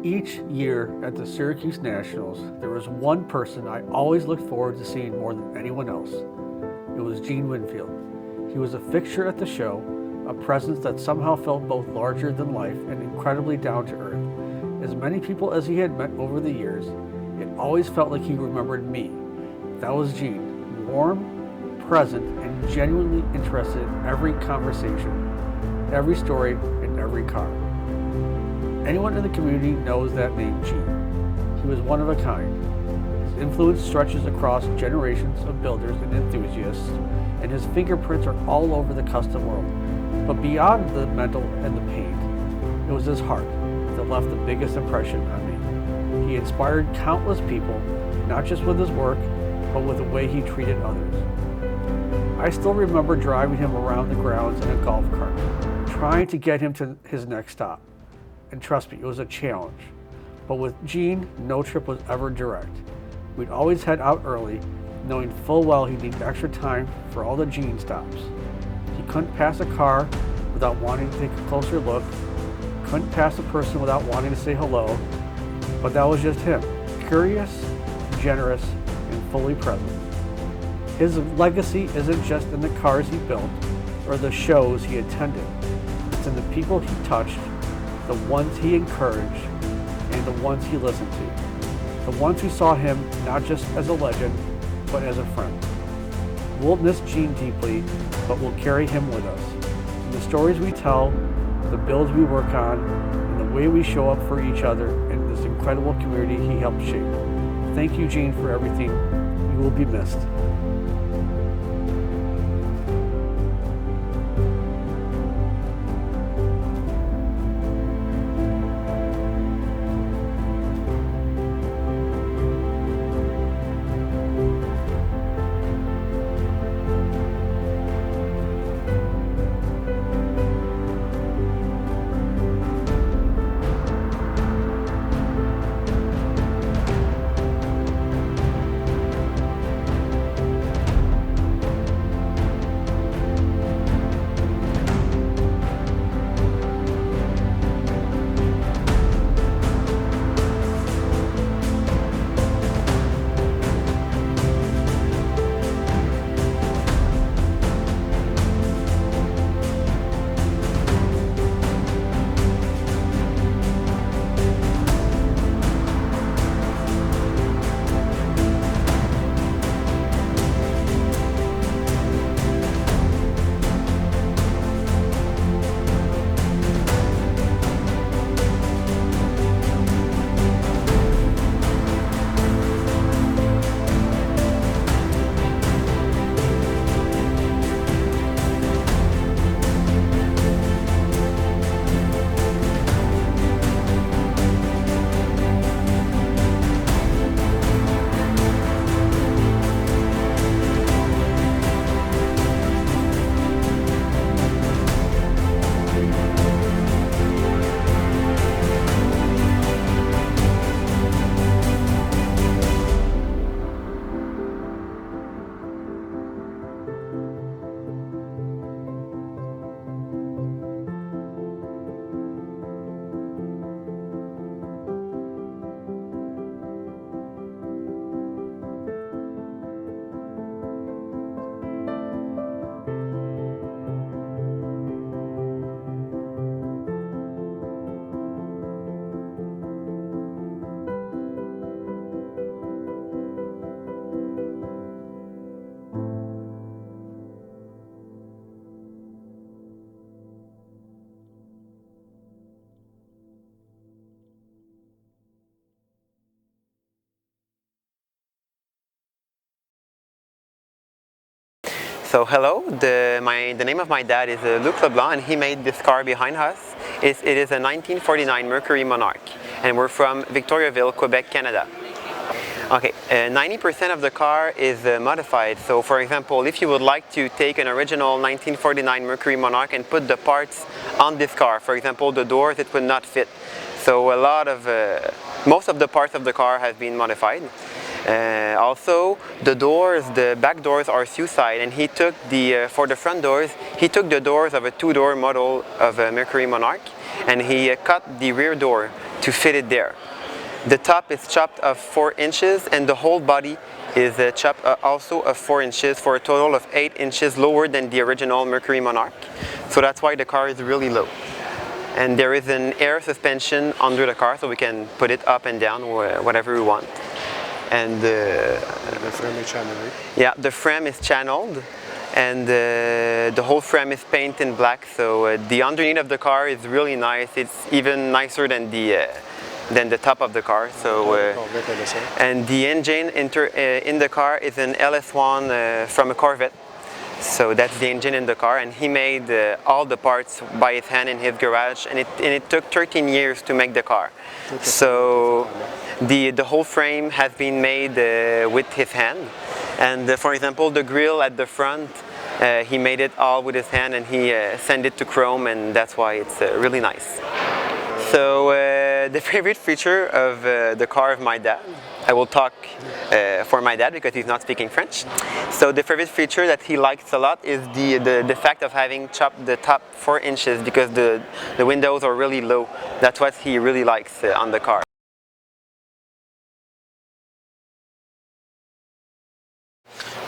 Each year at the Syracuse Nationals, there was one person I always looked forward to seeing more than anyone else. It was Gene Winfield. He was a fixture at the show, a presence that somehow felt both larger than life and incredibly down to earth. As many people as he had met over the years, it always felt like he remembered me. That was Gene, warm, present, and genuinely interested in every conversation, every story, and every car. Anyone in the community knows that name, Gene. He was one of a kind. His influence stretches across generations of builders and enthusiasts, and his fingerprints are all over the custom world. But beyond the metal and the paint, it was his heart that left the biggest impression on me. He inspired countless people, not just with his work, but with the way he treated others. I still remember driving him around the grounds in a golf cart, trying to get him to his next stop. And trust me, it was a challenge. But with Gene, no trip was ever direct. We'd always head out early, knowing full well he'd need extra time for all the Gene stops. He couldn't pass a car without wanting to take a closer look, couldn't pass a person without wanting to say hello, but that was just him, curious, generous, and fully present. His legacy isn't just in the cars he built or the shows he attended. It's in the people he touched, the ones he encouraged, and the ones he listened to. The ones who saw him not just as a legend, but as a friend. We'll miss Gene deeply, but we'll carry him with us. In the stories we tell, the builds we work on, and the way we show up for each other in this incredible community he helped shape. Thank you, Gene, for everything. You will be missed. So hello, the name of my dad is Luc Leblanc, and he made this car behind us. It is a 1949 Mercury Monarch, and we're from Victoriaville, Quebec, Canada. Okay, 90% of the car is modified. So for example, if you would like to take an original 1949 Mercury Monarch and put the parts on this car, for example the doors, it would not fit. So most of the parts of the car have been modified. Also, the doors, the back doors are suicide, and he took for the front doors, he took the doors of a two-door model of a Mercury Monarch, and he cut the rear door to fit it there. The top is chopped of 4 inches and the whole body is chopped also of 4 inches for a total of 8 inches lower than the original Mercury Monarch. So that's why the car is really low. And there is an air suspension under the car so we can put it up and down whatever we want. And the frame is channeled. Yeah, the frame is channeled and the whole frame is painted in black, so the underneath of the car is really nice. It's even nicer than the top of the car. So and the engine in the car is an LS1 from a Corvette. So that's the engine in the car, and he made all the parts by his hand in his garage, and it took 13 years to make the car. So the whole frame has been made with his hand, and for example the grille at the front, he made it all with his hand, and he sent it to chrome, and that's why it's really nice. So the favorite feature of the car of my dad, I will talk for my dad because he's not speaking French. So the favorite feature that he likes a lot is the fact of having chopped the top 4 inches because the windows are really low. That's what he really likes on the car.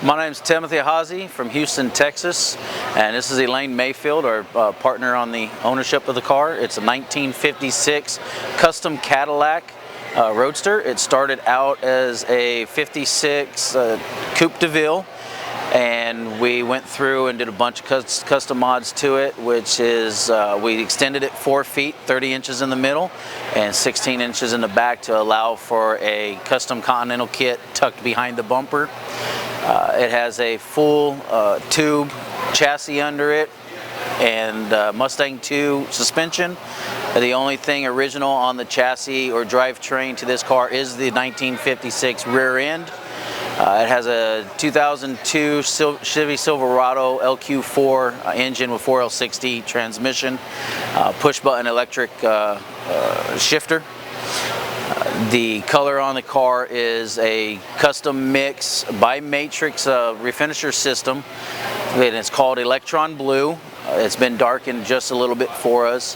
My name is Timothy Hazy from Houston, Texas, and this is Elaine Mayfield, our partner on the ownership of the car. It's a 1956 custom Cadillac Roadster. It started out as a 56 Coupe de Ville, and we went through and did a bunch of custom mods to it, which is we extended it 4 feet, 30 inches in the middle and 16 inches in the back to allow for a custom Continental kit tucked behind the bumper. It has a full tube chassis under it and Mustang 2 suspension. The only thing original on the chassis or drivetrain to this car is the 1956 rear end. It has a 2002 Chevy Silverado LQ4 engine with 4L60 transmission, push button electric shifter. The color on the car is a custom mix by Matrix refinisher system, and it's called Electron Blue. It's been darkened just a little bit for us.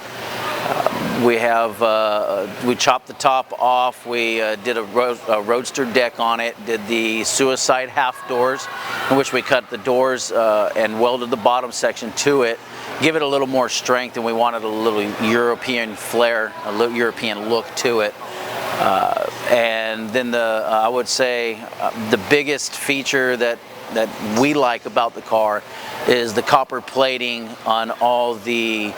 We chopped the top off. We did a roadster deck on it. Did the suicide half doors, in which we cut the doors and welded the bottom section to it. Give it a little more strength, and we wanted a little European flair, a little European look to it. And then I would say the biggest feature that we like about the car is the copper plating on all the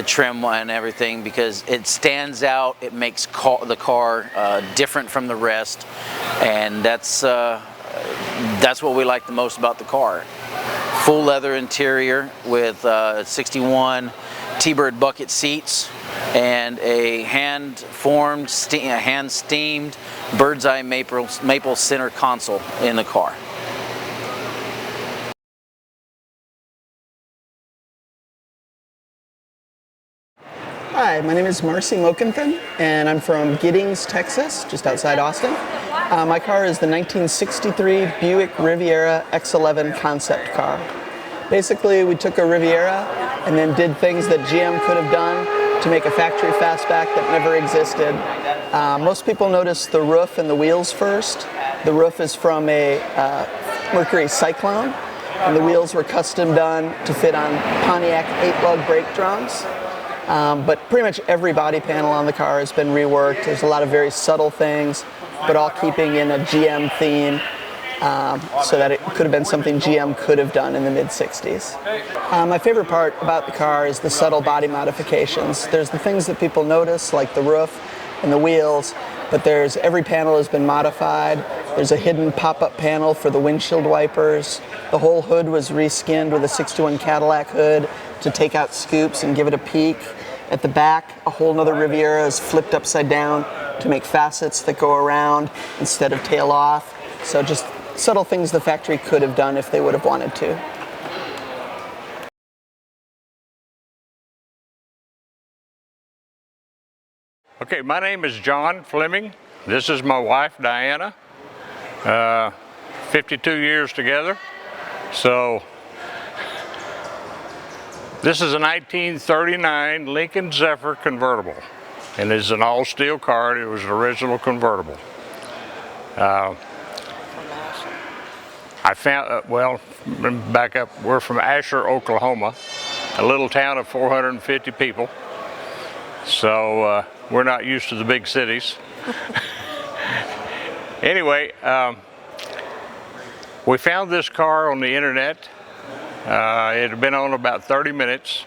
trim and everything, because it stands out. It makes the car different from the rest, and that's what we like the most about the car. Full leather interior with 61 T-Bird bucket seats and a hand-formed, hand-steamed bird's eye maple center console in the car. Hi, my name is Marcy Mokenthan, and I'm from Giddings, Texas, just outside Austin. My car is the 1963 Buick Riviera X11 concept car. Basically, we took a Riviera and then did things that GM could have done to make a factory fastback that never existed. Most people notice the roof and the wheels first. The roof is from a Mercury Cyclone, and the wheels were custom done to fit on Pontiac 8-lug brake drums. But pretty much every body panel on the car has been reworked. There's a lot of very subtle things, but all keeping in a GM theme, so that it could have been something GM could have done in the mid-60s. My favorite part about the car is the subtle body modifications. There's the things that people notice, like the roof and the wheels, but every panel has been modified. There's a hidden pop-up panel for the windshield wipers. The whole hood was reskinned with a 61 Cadillac hood to take out scoops and give it a peek. At the back, a whole nother Riviera is flipped upside down to make facets that go around instead of tail off. So just subtle things the factory could have done if they would have wanted to. Okay, my name is John Fleming. This is my wife, Diana. 52 years together. So this is a 1939 Lincoln Zephyr convertible. and it's an all-steel car. It was an original convertible. I found, well, back up, we're from Asher, Oklahoma, a little town of 450 people. So we're not used to the big cities. Anyway, we found this car on the internet. It had been on about 30 minutes.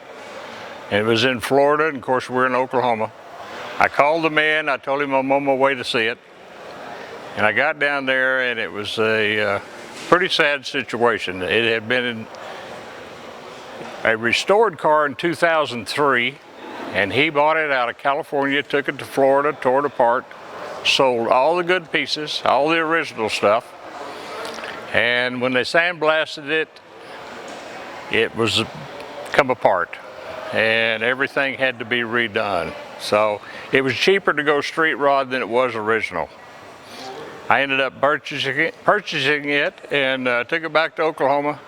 It was in Florida, and of course we're in Oklahoma. I called the man, I told him I'm on my way to see it. And I got down there, and it was a pretty sad situation. It had been a restored car in 2003, and he bought it out of California, took it to Florida, tore it apart, sold all the good pieces, all the original stuff. And when they sandblasted it, it was come apart, and everything had to be redone. So it was cheaper to go street rod than it was original. I ended up purchasing it and took it back to Oklahoma.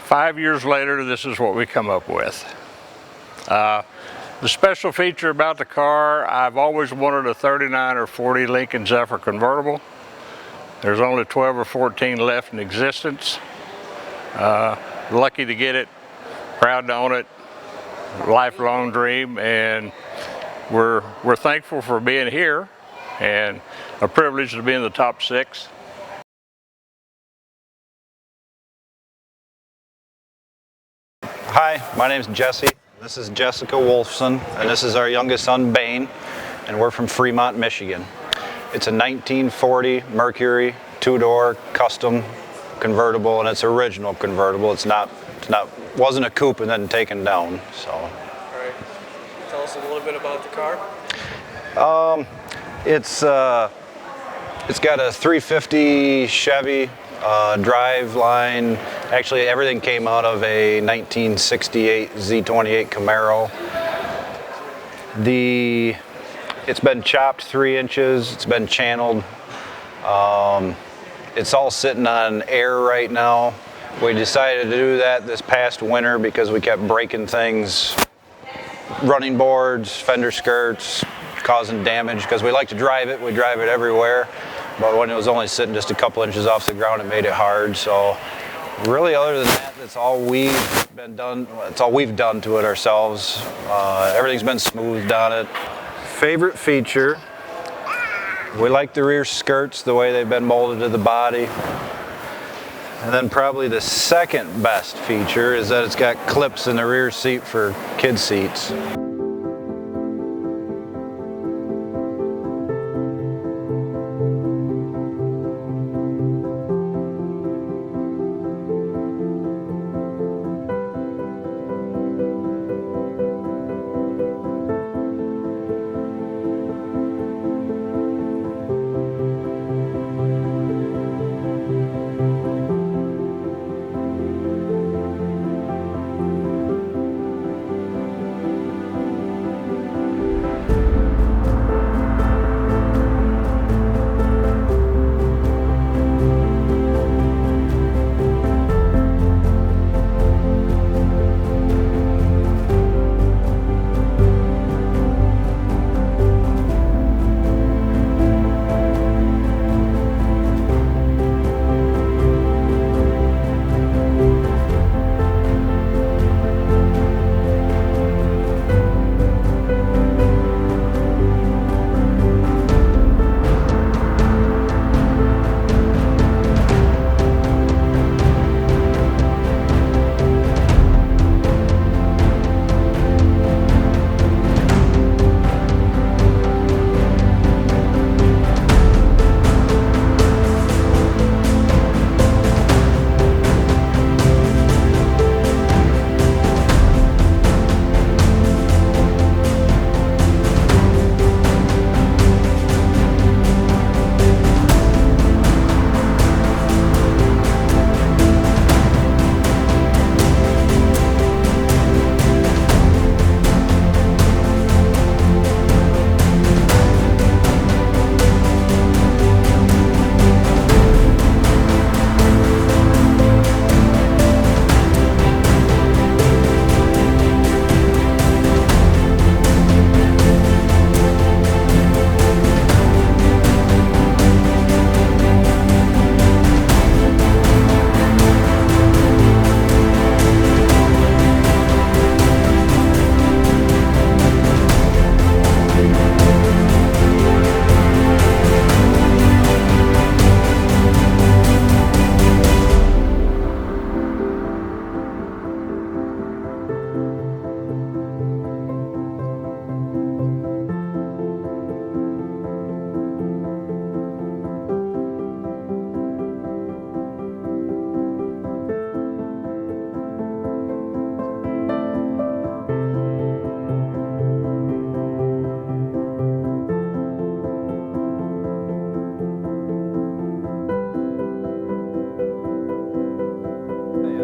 5 years later, this is what we come up with. The special feature about the car, I've always wanted a 39 or 40 Lincoln Zephyr convertible. There's only 12 or 14 left in existence. Lucky to get it, proud to own it, lifelong dream, and we're thankful for being here, and a privilege to be in the top 6. Hi, my name is Jesse. This is Jessica Wolfson, and this is our youngest son, Bane, and we're from Fremont, Michigan. It's a 1940 Mercury 2-door custom convertible, and it's original convertible. Wasn't a coupe and then taken down. So. All right. Tell us a little bit about the car. It's got a 350 Chevy drive line. Actually, everything came out of a 1968 Z28 Camaro. It's been chopped 3 inches. It's been channeled. It's all sitting on air right now. We decided to do that this past winter because we kept breaking things, running boards, fender skirts, causing damage, because we like to drive it. We drive it everywhere. But when it was only sitting just a couple inches off the ground, it made it hard. So really, other than that, that's all we've done to it ourselves. Everything's been smoothed on it. Favorite feature, we like the rear skirts, the way they've been molded to the body. And then probably the second best feature is that it's got clips in the rear seat for kid seats.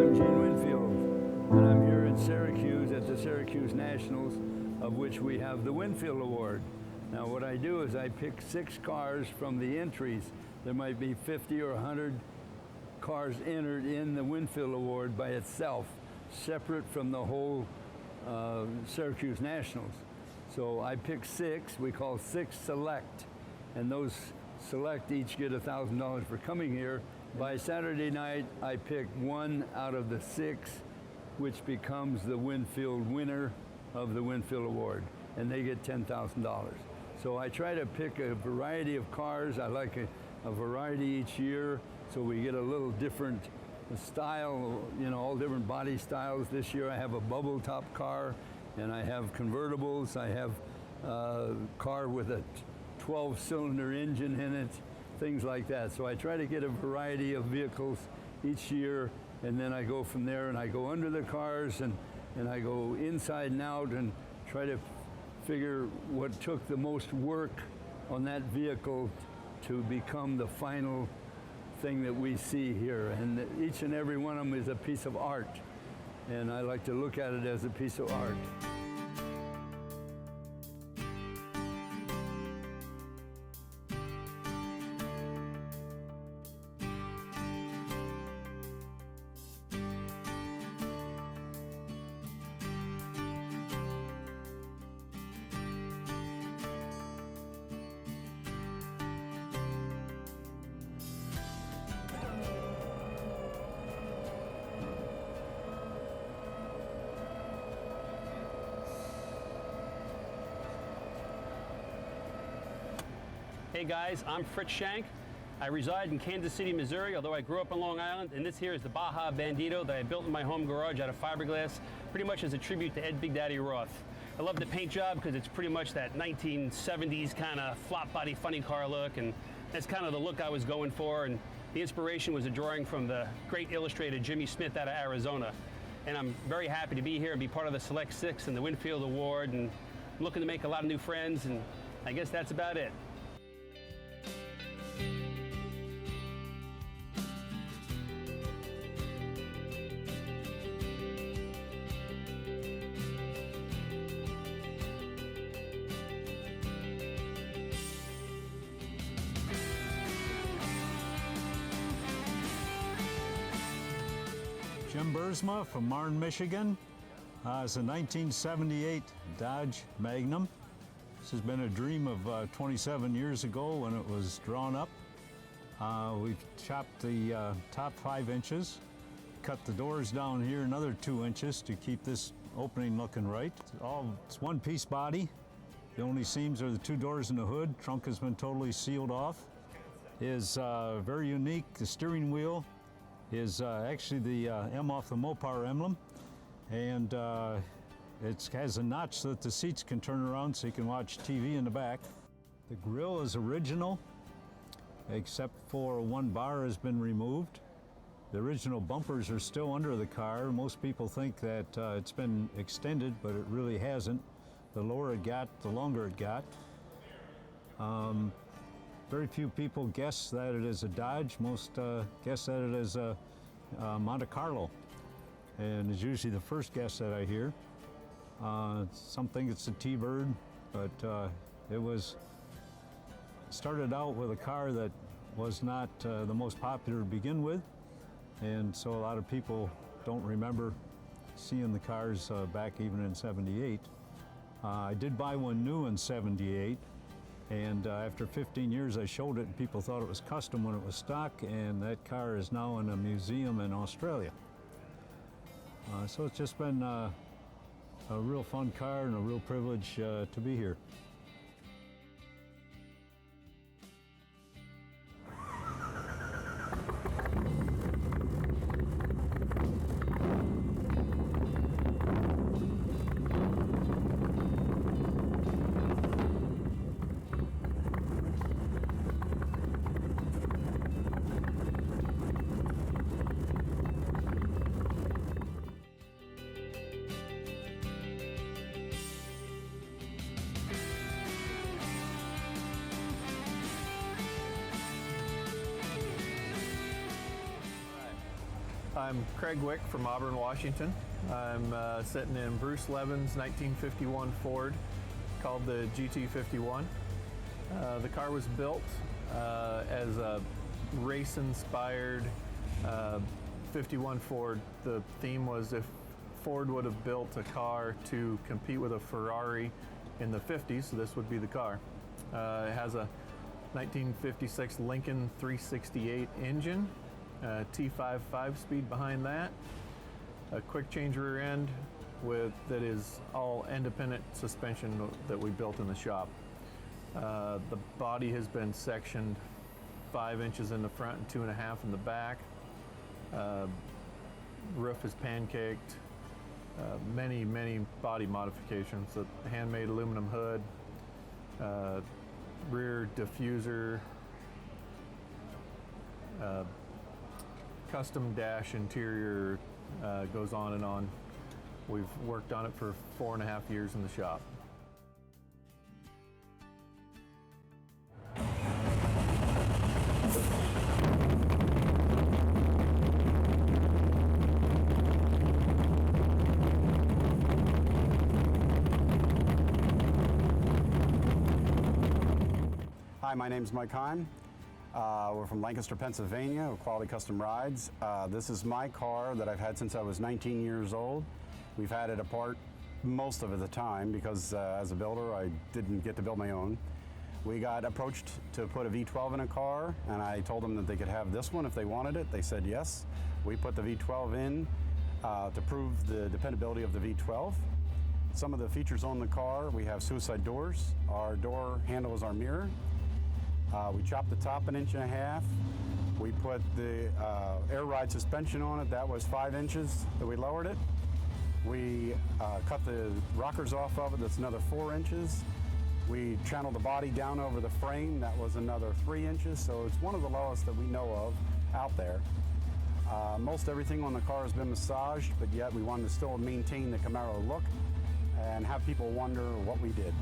I'm Gene Winfield, and I'm here at Syracuse at the Syracuse Nationals, of which we have the Winfield Award. Now what I do is I pick 6 cars from the entries. There might be 50 or 100 cars entered in the Winfield Award by itself, separate from the whole Syracuse Nationals. So I pick 6, we call 6 Select, and those Select each get $1,000 for coming here. By Saturday night, I pick 1 out of the 6, which becomes the Winfield winner of the Winfield Award, and they get $10,000. So I try to pick a variety of cars. I like a variety each year, so we get a little different style, you know, all different body styles. This year I have a bubble top car, and I have convertibles. I have a car with a 12-cylinder engine in it, things like that. So I try to get a variety of vehicles each year, and then I go from there and I go under the cars and I go inside and out and try to figure what took the most work on that vehicle to become the final thing that we see here. And each and every one of them is a piece of art, and I like to look at it as a piece of art. Hey guys, I'm Fritz Shank. I reside in Kansas City, Missouri, although I grew up on Long Island, and this here is the Baja Bandito that I built in my home garage out of fiberglass, pretty much as a tribute to Ed Big Daddy Roth. I love the paint job because it's pretty much that 1970s kind of flop body funny car look, and that's kind of the look I was going for, and the inspiration was a drawing from the great illustrator Jimmy Smith out of Arizona. And I'm very happy to be here and be part of the Select 6 and the Winfield Award, and I'm looking to make a lot of new friends, and I guess that's about it. Jim Bursma from Marne, Michigan. It's a 1978 Dodge Magnum. This has been a dream of 27 years ago when it was drawn up. We've chopped the top 5 inches, cut the doors down here another 2 inches to keep this opening looking right. It's one-piece body. The only seams are the 2 doors in the hood. Trunk has been totally sealed off. Is very unique. The steering wheel is actually the M off the Mopar emblem, and it has a notch so that the seats can turn around so you can watch TV in the back. The grille is original, except for 1 bar has been removed. The original bumpers are still under the car. Most people think that it's been extended, but it really hasn't. The lower it got, the longer it got. Very few people guess that it is a Dodge. Most guess that it is a Monte Carlo, and it's usually the first guess that I hear. Some think it's a T-Bird, but it was started out with a car that was not the most popular to begin with, and so a lot of people don't remember seeing the cars back even in '78. I did buy one new in '78. And after 15 years, I showed it, and people thought it was custom when it was stock, and that car is now in a museum in Australia. So it's just been a real fun car and a real privilege to be here. I'm Craig Wick from Auburn, Washington. I'm sitting in Bruce Levin's 1951 Ford called the GT51. The car was built as a race-inspired 51 Ford. The theme was if Ford would have built a car to compete with a Ferrari in the 50s, so this would be the car. It has a 1956 Lincoln 368 engine, T5 5-speed behind that, a quick change rear end that is all independent suspension that we built in the shop. The body has been sectioned 5 inches in the front and 2.5 in the back. Roof is pancaked. Many body modifications. A handmade aluminum hood, rear diffuser, custom dash interior, goes on and on. We've worked on it for 4.5 years in the shop. Hi, my name's Mike Heim. We're from Lancaster, Pennsylvania, with Quality Custom Rides. This is my car that I've had since I was 19 years old. We've had it apart most of the time because as a builder I didn't get to build my own. We got approached to put a V12 in a car, and I told them that they could have this one if they wanted it. They said yes. We put the V12 in to prove the dependability of the V12. Some of the features on the car: we have suicide doors. Our door handle is our mirror. We chopped the top 1.5 inches. We put the air ride suspension on it. That was 5 inches that we lowered it. We cut the rockers off of it. That's another 4 inches. We channeled the body down over the frame. That was another 3 inches. So it's one of the lowest that we know of out there. Most everything on the car has been massaged, but yet we wanted to still maintain the Camaro look and have people wonder what we did.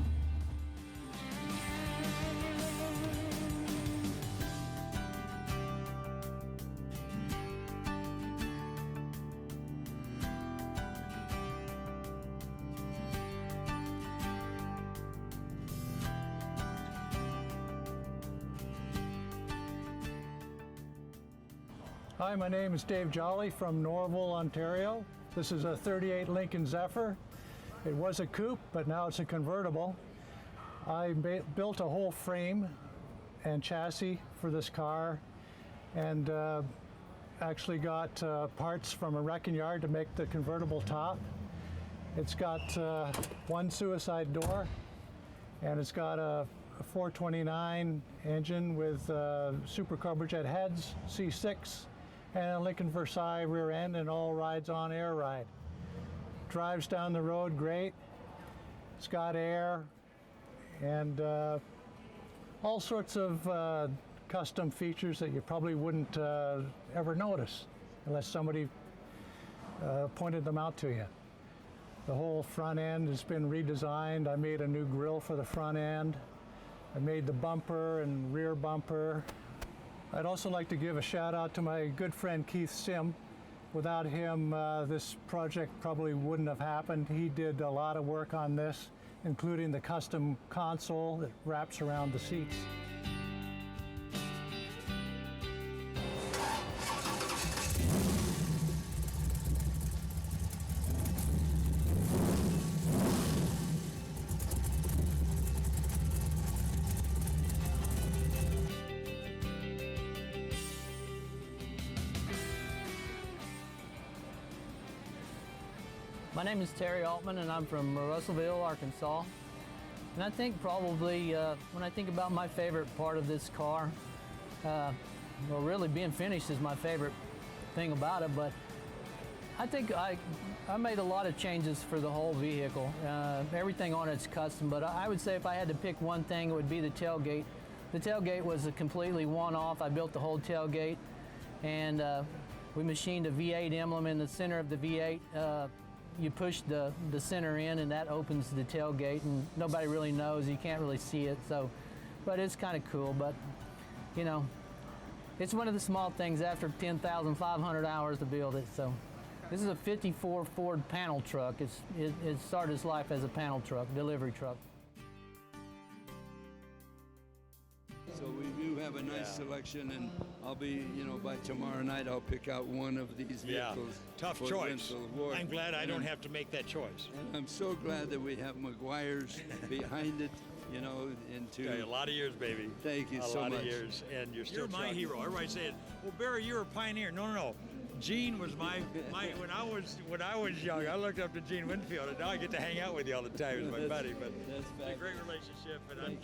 Hi, my name is Dave Jolly from Norval, Ontario. This is a 38 Lincoln Zephyr. It was a coupe, but now it's a convertible. I built a whole frame and chassis for this car, and actually got parts from a wrecking yard to make the convertible top. It's got one suicide door, and it's got a 429 engine with super carbureted heads, C6, and a Lincoln Versailles rear end, and all rides on air ride. Drives down the road great. It's got air and all sorts of custom features that you probably wouldn't ever notice unless somebody pointed them out to you. The whole front end has been redesigned. I made a new grille for the front end. I made the bumper and rear bumper. I'd also like to give a shout out to my good friend Keith Sim. Without him, this project probably wouldn't have happened. He did a lot of work on this, including the custom console that wraps around the seats. My name is Terry Altman, and I'm from Russellville, Arkansas. And I think probably when I think about my favorite part of this car, well, really being finished is my favorite thing about it, but I think I made a lot of changes for the whole vehicle. Everything on it's custom, but I would say if I had to pick one thing, it would be the tailgate. The tailgate was a completely one-off. I built the whole tailgate, and we machined a V8 emblem in the center of the V8. You push the center in, and that opens the tailgate, and nobody really knows. You can't really see it, so, but it's kind of cool. But you know, it's one of the small things after 10,500 hours to build it. So this is a 54 Ford panel truck. It started its life as a panel truck, delivery truck. So we do have a nice selection, and I'll be, by tomorrow night I'll pick out one of these vehicles. Tough for choice. Winfield Award. I'm glad I don't have to make that choice. And I'm so glad that we have McGuire's behind it, A lot of years, baby. Thank you so much. A lot of years, and you're still my trucking. hero. Everybody saying, "Well, Barry, you're a pioneer." No. Gene was my when I was young. I looked up to Gene Winfield, and now I get to hang out with you all the time as my buddy. But it's a great relationship, and I'm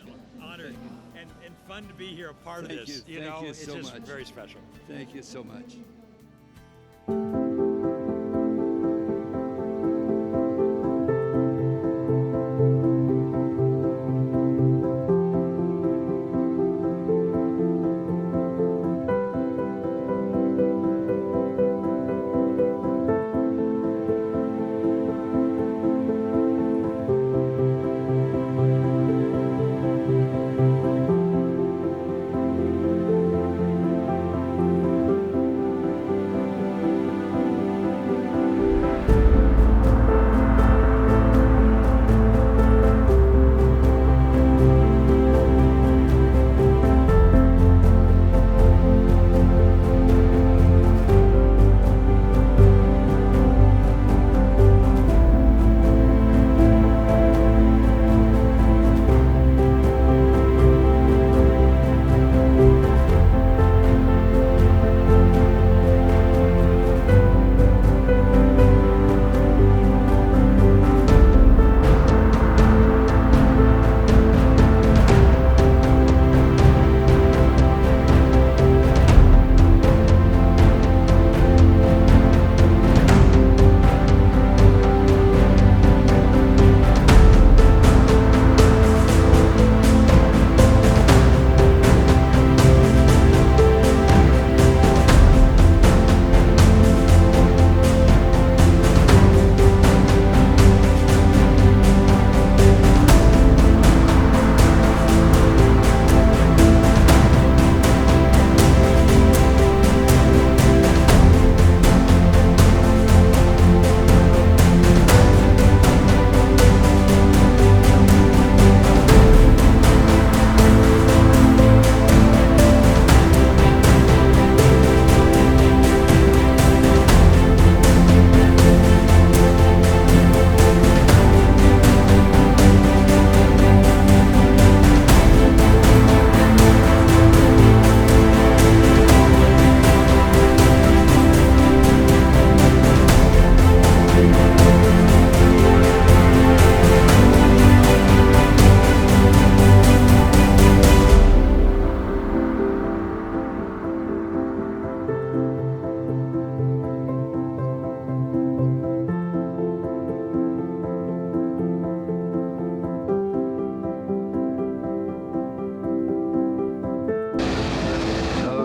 honored and fun to be here, a part of this. Thank you It's so just much. very special. Thank you so much.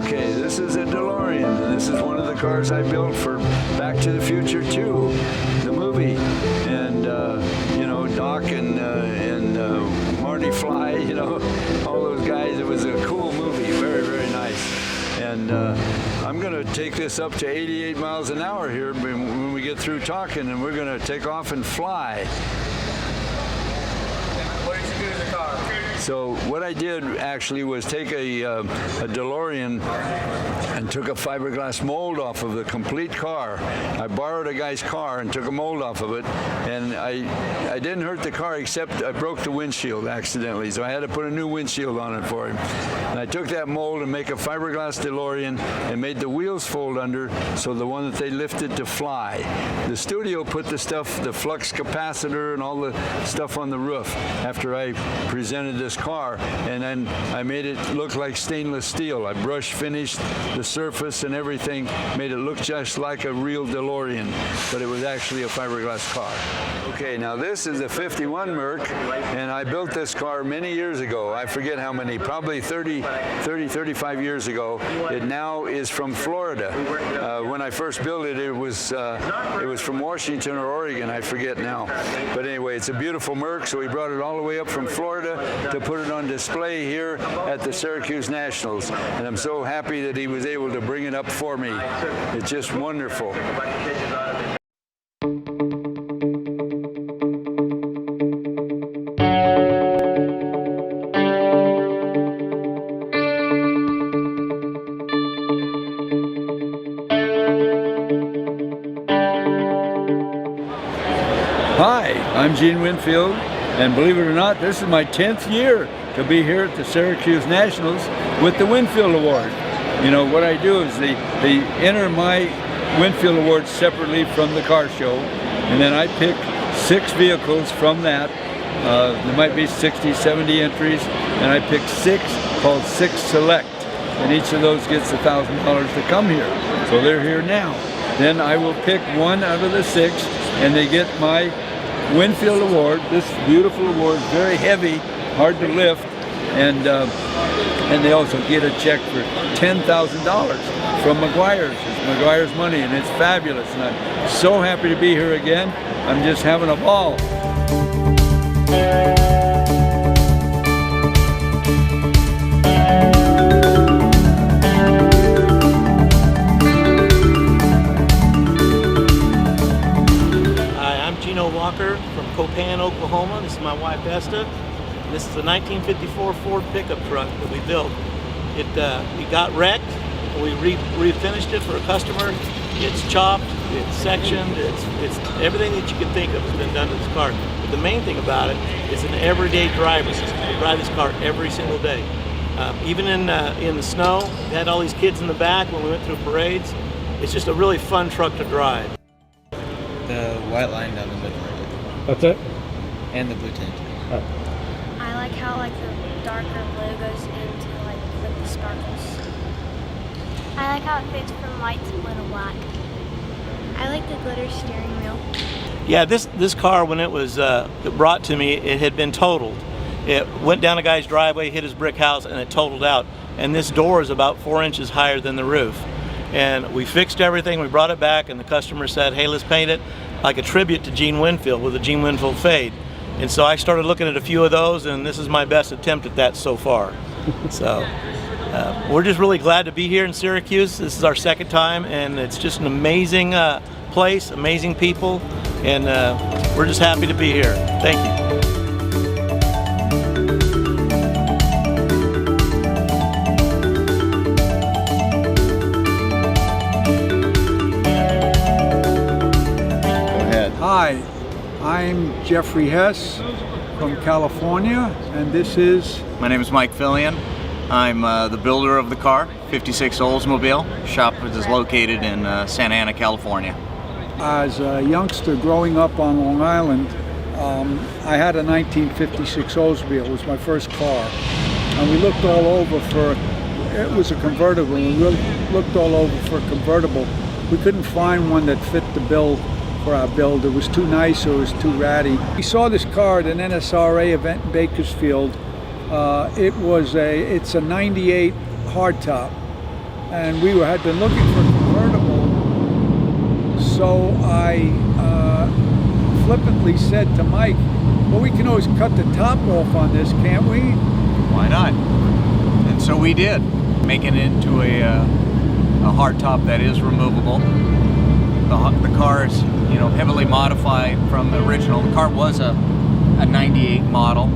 Okay, this is a DeLorean, and this is one of the cars I built for Back to the Future 2, the movie. And, Doc and Marty Fly, all those guys. It was a cool movie, very, very nice. And I'm going to take this up to 88 miles an hour here when we get through talking, and we're going to take off and fly. What did you do to the car? So what I did actually was take a DeLorean and took a fiberglass mold off of the complete car. I borrowed a guy's car and took a mold off of it, and I didn't hurt the car except I broke the windshield accidentally, so I had to put a new windshield on it for him. And I took that mold and make a fiberglass DeLorean and made the wheels fold under, so the one that they lifted to fly. The studio put the stuff, the flux capacitor and all the stuff on the roof after I presented this car, and then I made it look like stainless steel. I brush finished the surface and everything, made it look just like a real DeLorean, but it was actually a fiberglass car. Okay, now this is a 51 Merc, and I built this car many years ago. I forget how many, probably 35 years ago. It now is from Florida. When I first built it, it was from Washington or Oregon, I forget now. But anyway, it's a beautiful Merc, so we brought it all the way up from Florida to to put it on display here at the Syracuse Nationals. And I'm so happy that he was able to bring it up for me. It's just wonderful. Hi, I'm Gene Winfield, and believe it or not, this is my 10th year to be here at the Syracuse Nationals with the Winfield Award. You know, what I do is they enter my Winfield Award separately from the car show, and then I pick 6 vehicles from that. There might be 60, 70 entries, and I pick 6 called 6 Select, and each of those gets $1,000 to come here. So they're here now. Then I will pick 1 out of the 6, and they get my Winfield Award. This beautiful award, very heavy, hard to lift, and they also get a check for $10,000 from McGuire's. It's McGuire's money, and it's fabulous. And I'm so happy to be here again. I'm just having a ball. Walker from Copan, Oklahoma. This is my wife Esther. This is a 1954 Ford pickup truck that we built. It got wrecked. We refinished it for a customer. It's chopped, it's sectioned, it's everything that you can think of has been done to this car. But the main thing about it is an everyday driver. We drive this car every single day. Even in the snow, we had all these kids in the back when we went through parades. It's just a really fun truck to drive. The white line down the middle. That's it? And the blue tint. Oh. I like how the darker blue goes into with the sparkles. I like how it fits from white to blue to black. I like the glitter steering wheel. Yeah, this car, when it was brought to me, it had been totaled. It went down a guy's driveway, hit his brick house, and it totaled out. And this door is about 4 inches higher than the roof. And we fixed everything, we brought it back, and the customer said, hey, let's paint it like a tribute to Gene Winfield with a Gene Winfield fade. And so I started looking at a few of those, and this is my best attempt at that so far. So we're just really glad to be here in Syracuse. This is our 2nd time, and it's just an amazing place, amazing people, and we're just happy to be here. Thank you. Hi, I'm Jeffrey Hess from California, and this is... My name is Mike Fillion. I'm the builder of the car, 56 Oldsmobile. Shop is located in Santa Ana, California. As a youngster growing up on Long Island, I had a 1956 Oldsmobile. It was my first car. And we looked all over for, it was a convertible. We looked all over for a convertible. We couldn't find one that fit the bill for our build. It was too nice or it was too ratty. We saw this car at an NSRA event in Bakersfield. It's a 98 hardtop, and we had been looking for a convertible, so I flippantly said to Mike, well, we can always cut the top off on this, can't we? Why not? And so we did, making it into a hardtop that is removable. The car is, heavily modified from the original. The car was a 98 model,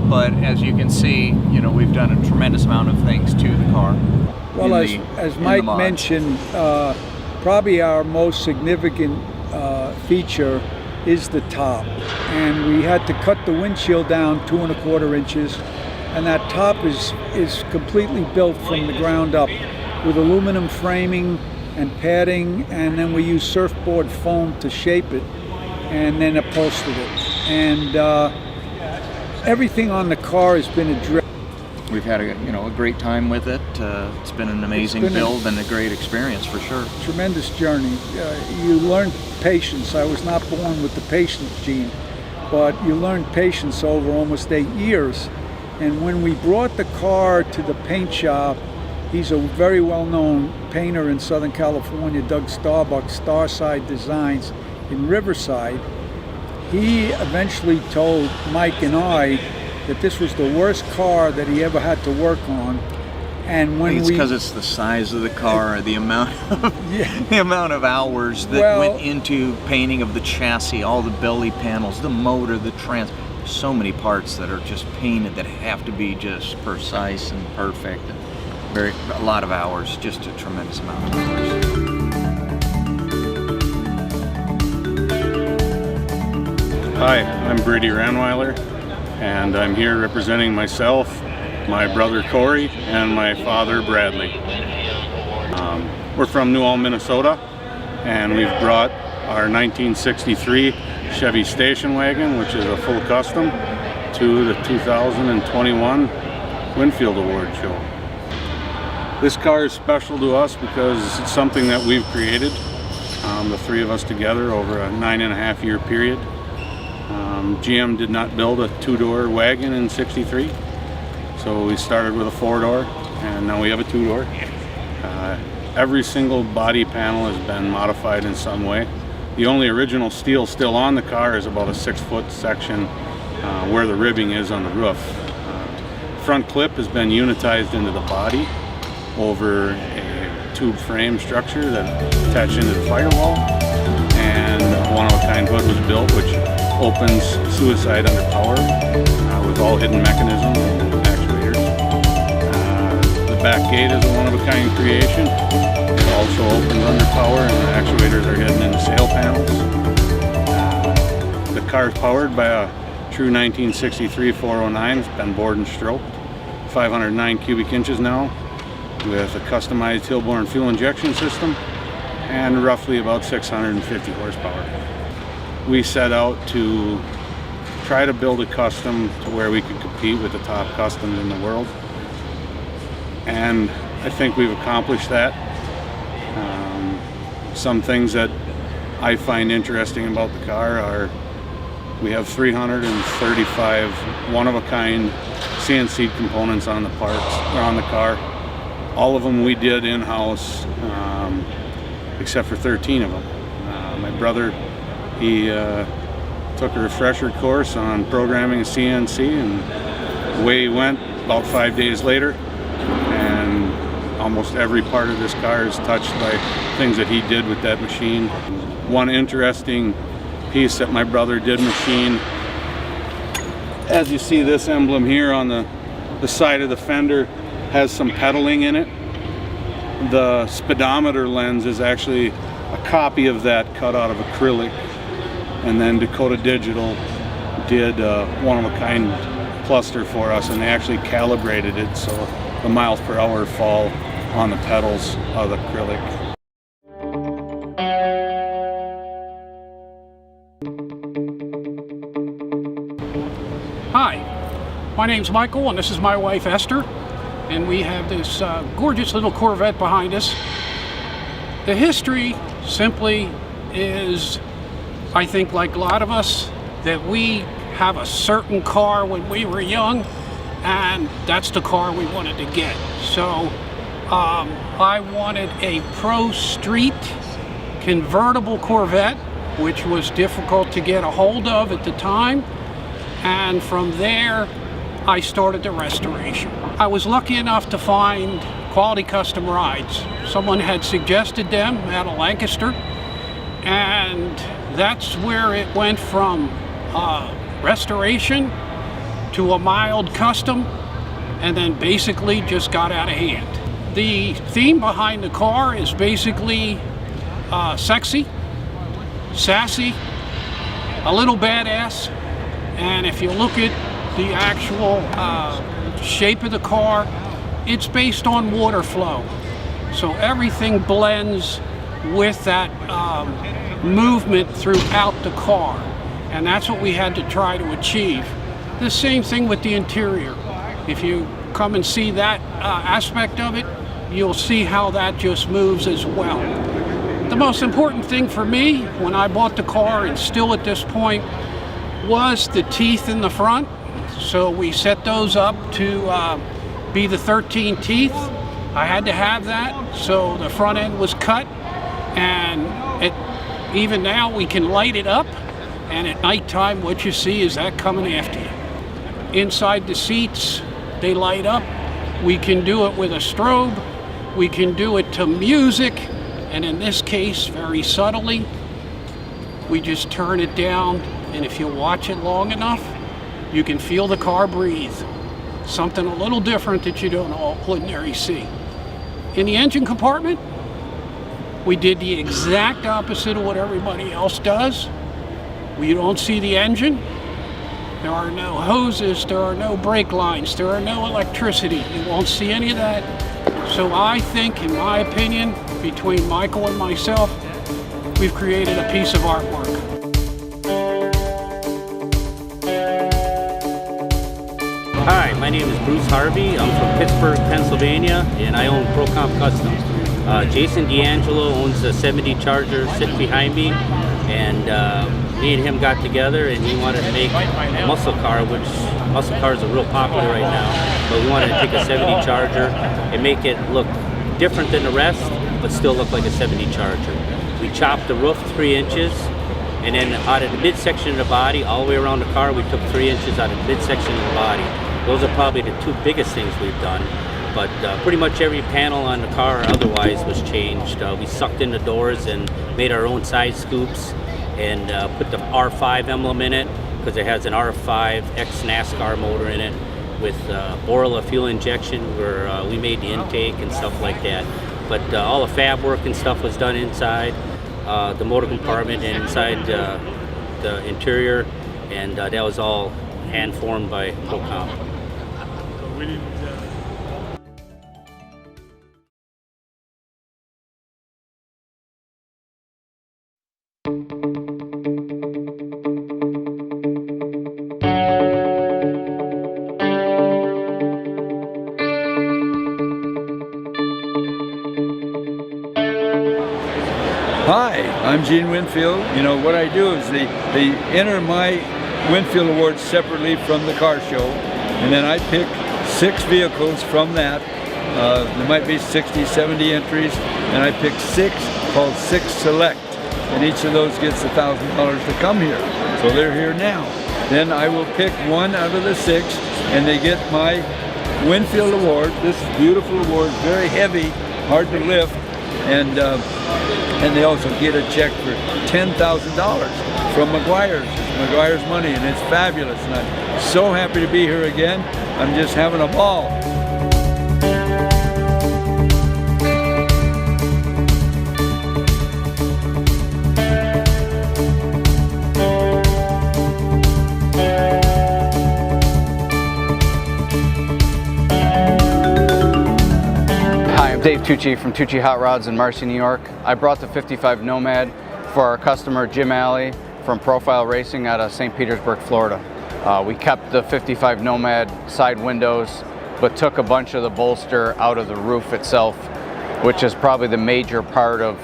but as you can see, we've done a tremendous amount of things to the car. Well, as Mike mentioned, probably our most significant feature is the top, and we had to cut the windshield down 2¼ inches, and that top is completely built from the ground up with aluminum framing and padding, and then we use surfboard foam to shape it and then upholstered it. And everything on the car has been addressed. We've had a great time with it. It's been an amazing build and a great experience for sure. Tremendous journey. You learn patience. I was not born with the patience gene, but you learn patience over almost 8 years. And when we brought the car to the paint shop, he's a very well-known painter in Southern California, Doug Starbuck, Starside Designs in Riverside. He eventually told Mike and I that this was the worst car that he ever had to work on. And when it's because it's the size of the car, the amount of hours that went into painting of the chassis, all the belly panels, the motor, the so many parts that are just painted that have to be just precise and perfect. And a lot of hours, just a tremendous amount of hours. Hi, I'm Brady Ranweiler, and I'm here representing myself, my brother Corey, and my father Bradley. We're from New Ulm, Minnesota, and we've brought our 1963 Chevy station wagon, which is a full custom, to the 2021 Winfield Award show. This car is special to us because it's something that we've created, the three of us together, over a 9.5-year period. GM did not build a two-door wagon in '63, so we started with a four-door, and now we have a two-door. Every single body panel has been modified in some way. The only original steel still on the car is about a 6-foot section where the ribbing is on the roof. Front clip has been unitized into the body over a tube frame structure that attached into the firewall, and a one-of-a-kind hood was built, which opens suicide under power with all hidden mechanisms and actuators. The back gate is a one-of-a-kind creation. It also opens under power, and the actuators are hidden in the sail panels. The car is powered by a true 1963 409. It's been bored and stroked. 509 cubic inches now, with a customized Hillborn fuel injection system and roughly about 650 horsepower. We set out to try to build a custom to where we could compete with the top customs in the world, and I think we've accomplished that. Some things that I find interesting about the car are we have 335 one-of-a-kind CNC components on the parts, or on the car. All of them we did in-house, except for 13 of them. My brother, he took a refresher course on programming a CNC, and away he went about 5 days later, and almost every part of this car is touched by things that he did with that machine. One interesting piece that my brother did machine, as you see this emblem here on the side of the fender, has some pedaling in it. The speedometer lens is actually a copy of that cut out of acrylic, and then Dakota Digital did one-of-a-kind cluster for us, and they actually calibrated it so the miles per hour fall on the pedals of the acrylic. Hi, my name's Michael, and this is my wife Esther, and we have this gorgeous little Corvette behind us. The history simply is, I think, like a lot of us, that we have a certain car when we were young, and that's the car we wanted to get. So I wanted a Pro Street convertible Corvette, which was difficult to get a hold of at the time, and from there I started the restoration. I was lucky enough to find Quality Custom Rides. Someone had suggested them out of Lancaster, and that's where it went from restoration to a mild custom, and then basically just got out of hand. The theme behind the car is basically sexy, sassy, a little badass, and if you look at the actual shape of the car, it's based on water flow. So everything blends with that movement throughout the car, and that's what we had to try to achieve. The same thing with the interior. If you come and see that aspect of it, you'll see how that just moves as well. The most important thing for me when I bought the car, and still at this point, was the teeth in the front. So we set those up to be the 13 teeth. I had to have that, so the front end was cut, and even now we can light it up, and at nighttime what you see is that coming after you. inside the seats, they light up. We can do it with a strobe. We can do it to music. And in this case, very subtly, we just turn it down. And if you watch it long enough, you can feel the car breathe. Something a little different that you don't ordinarily see. In the engine compartment, we did the exact opposite of what everybody else does. We don't see the engine. There are no hoses, there are no brake lines, there are no electricity. You won't see any of that. So I think, in my opinion, between Michael and myself, we've created a piece of artwork. Hi, my name is Bruce Harvey. I'm from Pittsburgh, Pennsylvania, and I own ProComp Customs. Jason D'Angelo owns the 70 Charger sitting behind me, and me and him got together and he wanted to make a muscle car, which muscle cars are real popular right now, but we wanted to take a 70 Charger and make it look different than the rest, but still look like a 70 Charger. We chopped the roof 3 inches, and then out of the midsection of the body, all the way around the car, we took 3 inches out of the midsection of the body. Those are probably the 2 biggest things we've done. But pretty much every panel on the car otherwise was changed. We sucked in the doors and made our own side scoops and put the R5 emblem in it because it has an R5 ex-NASCAR motor in it with Borla fuel injection where we made the intake and stuff like that. But all the fab work and stuff was done inside the motor compartment and inside the interior, and that was all hand-formed by ProComp. Hi, I'm Gene Winfield. You know, what I do is they enter my Winfield Awards separately from the car show, and then I pick 6 vehicles from that. There might be 60, 70 entries, and I pick 6 called 6 Select, and each of those gets $1,000 to come here. So they're here now. Then I will pick 1 out of the 6, and they get my Winfield Award, this beautiful award, very heavy, hard to lift, and they also get a check for $10,000 from McGuire's. It's McGuire's money, and it's fabulous. And I'm so happy to be here again. I'm just having a ball. Dave Tucci from Tucci Hot Rods in Marcy, New York. I brought the 55 Nomad for our customer Jim Alley from Profile Racing out of St. Petersburg, Florida. We kept the 55 Nomad side windows, but took a bunch of the bolster out of the roof itself, which is probably the major part of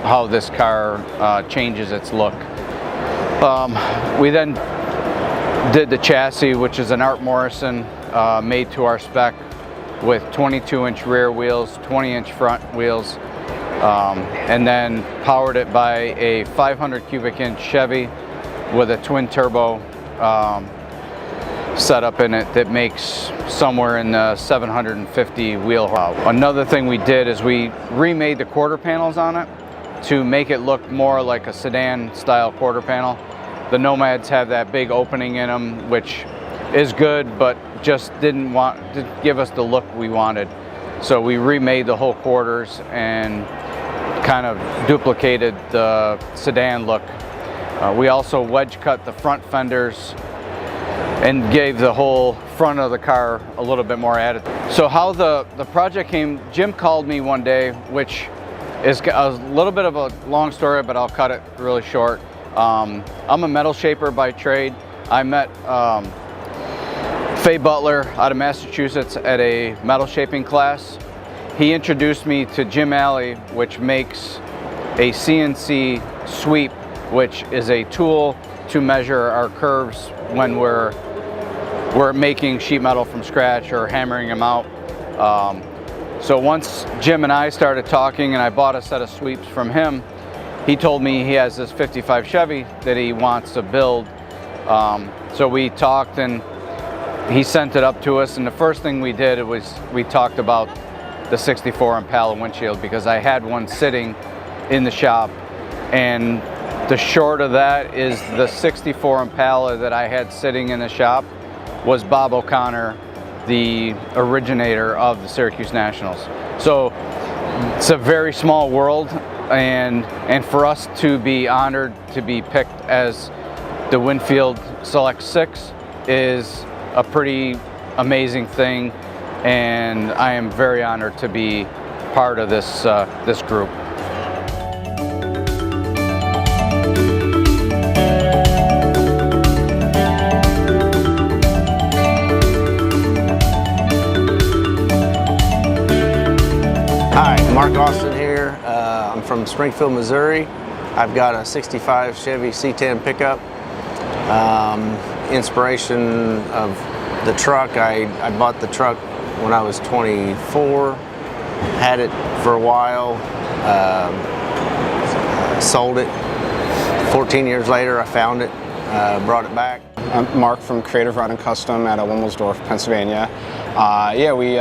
how this car changes its look. We then did the chassis, which is an Art Morrison made to our spec, with 22-inch rear wheels, 20-inch front wheels, and then powered it by a 500 cubic inch Chevy with a twin turbo setup in it that makes somewhere in the 750 wheel. Another thing we did is we remade the quarter panels on it to make it look more like a sedan style quarter panel. The Nomads have that big opening in them, which is good, but just didn't give us the look we wanted. So we remade the whole quarters and kind of duplicated the sedan look. We also wedge cut the front fenders and gave the whole front of the car a little bit more added. So how the project came, Jim called me one day, which is a little bit of a long story, but I'll cut it really short. I'm a metal shaper by trade. I met Faye Butler out of Massachusetts at a metal shaping class. He introduced me to Jim Alley, which makes a CNC sweep, which is a tool to measure our curves when we're making sheet metal from scratch or hammering them out. So once Jim and I started talking and I bought a set of sweeps from him, he told me he has this 55 Chevy that he wants to build. So we talked, and he sent it up to us, and the first thing we did was we talked about the 64 Impala windshield, because I had one sitting in the shop, and the short of that is the 64 Impala that I had sitting in the shop was Bob O'Connor, the originator of the Syracuse Nationals. So it's a very small world, and for us to be honored to be picked as the Winfield Select 6 is a pretty amazing thing, and I am very honored to be part of this this group. Hi, Mark Austin here. I'm from Springfield, Missouri. I've got a 65 Chevy C10 pickup. Inspiration of the truck, I bought the truck when I was 24, had it for a while, sold it. 14 years later I found it, brought it back. I'm Mark from Creative Rod and Custom out of Wilmsdorf, Pennsylvania. Yeah, we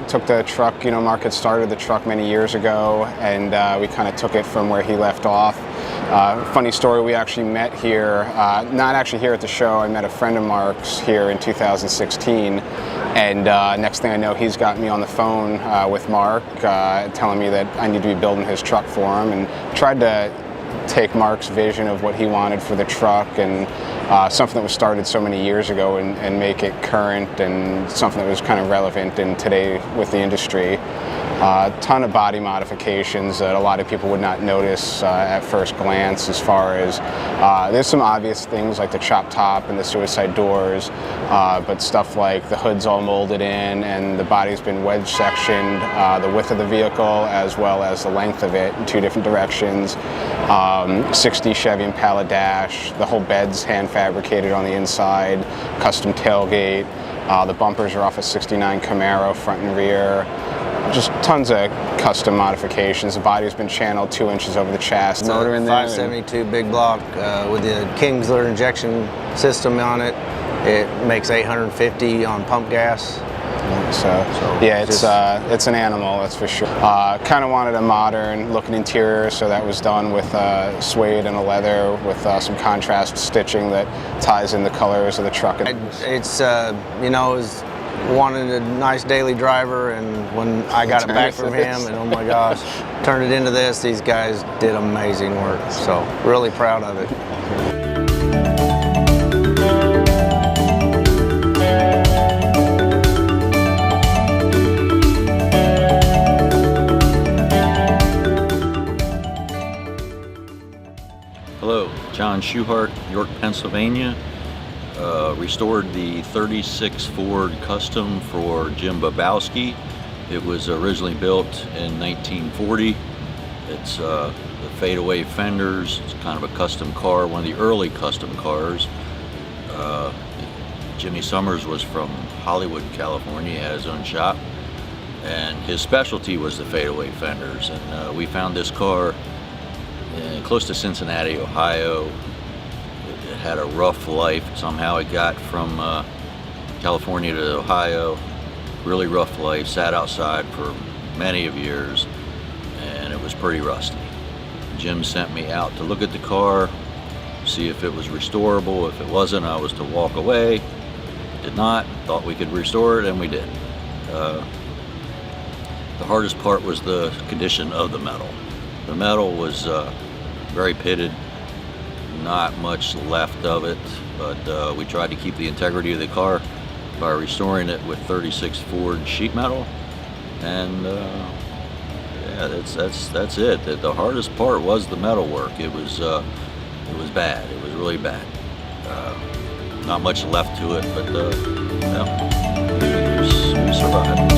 took the truck, Mark had started the truck many years ago, and we kind of took it from where he left off. Funny story, we actually met here, not actually here at the show. I met a friend of Mark's here in 2016, and next thing I know, he's got me on the phone with Mark, telling me that I need to be building his truck for him, and tried to take Mark's vision of what he wanted for the truck, and something that was started so many years ago, and make it current and something that was kind of relevant in today with the industry. A ton of body modifications that a lot of people would not notice at first glance, as far as there's some obvious things like the chop top and the suicide doors, but stuff like the hood's all molded in and the body's been wedge sectioned, the width of the vehicle as well as the length of it in two different directions. 60 Chevy Impala dash, the whole bed's hand fabricated on the inside, custom tailgate, the bumpers are off a 69 Camaro front and rear. Just tons of custom modifications. The body's been channeled 2 inches over the chest. Motor in there. 572 big block with the Kingsler injection system on it. It makes 850 on pump gas. So yeah, it's an animal, that's for sure. Kind of wanted a modern looking interior, so that was done with suede and a leather with some contrast stitching that ties in the colors of the truck. It's wanted a nice daily driver, and when I got it back from him, and oh my gosh, turned it into this, these guys did amazing work, so really proud of it. Hello, John Schuhart, York, Pennsylvania. Restored the 36 Ford Custom for Jim Babowski. It was originally built in 1940. It's the fadeaway fenders. It's kind of a custom car, one of the early custom cars. Jimmy Summers was from Hollywood, California. He had his own shop, and his specialty was the fadeaway fenders. And we found this car close to Cincinnati, Ohio. It had a rough life. Somehow it got from California to Ohio. Really rough life. Sat outside for many of years, and it was pretty rusty. Jim sent me out to look at the car, see if it was restorable. If it wasn't, I was to walk away. Did not. Thought we could restore it, and we did. The hardest part was the condition of the metal. The metal was very pitted. Not much left of it, but we tried to keep the integrity of the car by restoring it with 36 Ford sheet metal, and yeah, that's it. The hardest part was the metal work. It was bad. It was really bad. Not much left to it, but we survived.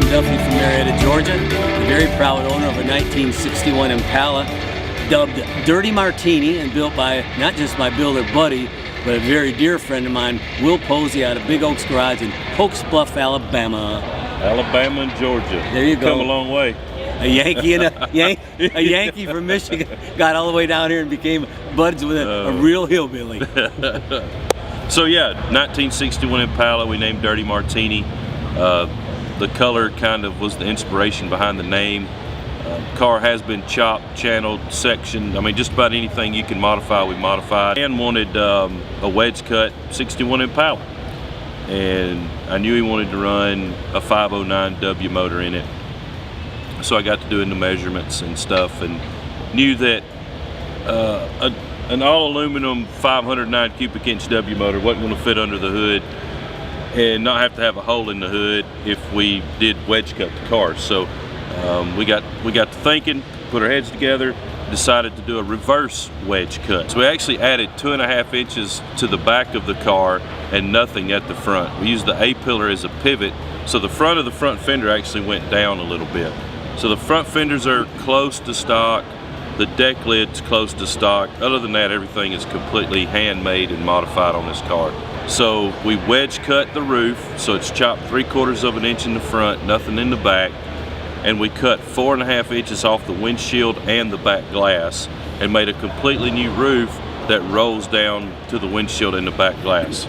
Duffy from Marietta, Georgia, the very proud owner of a 1961 Impala, dubbed Dirty Martini, and built by not just my builder buddy, but a very dear friend of mine, Will Posey, out of Big Oaks Garage in Hokes Bluff, Alabama. Alabama and Georgia. There you go. Come a long way. A Yankee and a Yankee from Michigan got all the way down here and became buds with a real hillbilly. So yeah, 1961 Impala, we named Dirty Martini. The color kind of was the inspiration behind the name. Car has been chopped, channeled, sectioned. I mean, just about anything you can modify, we modified. And wanted a wedge cut 61 Impala. And I knew he wanted to run a 509W motor in it. So I got to doing the measurements and stuff, and knew that an all aluminum 509 cubic inch W motor wasn't going to fit under the hood and not have to have a hole in the hood if we did wedge cut the car. So we got to thinking, put our heads together, decided to do a reverse wedge cut. So we actually added 2.5 inches to the back of the car and nothing at the front. We used the A-pillar as a pivot, so the front of the front fender actually went down a little bit. So the front fenders are close to stock, the deck lid's close to stock. Other than that, everything is completely handmade and modified on this car. So we wedge cut the roof, so it's chopped 3/4 of an inch in the front, nothing in the back. And we cut 4.5 inches off the windshield and the back glass and made a completely new roof that rolls down to the windshield and the back glass.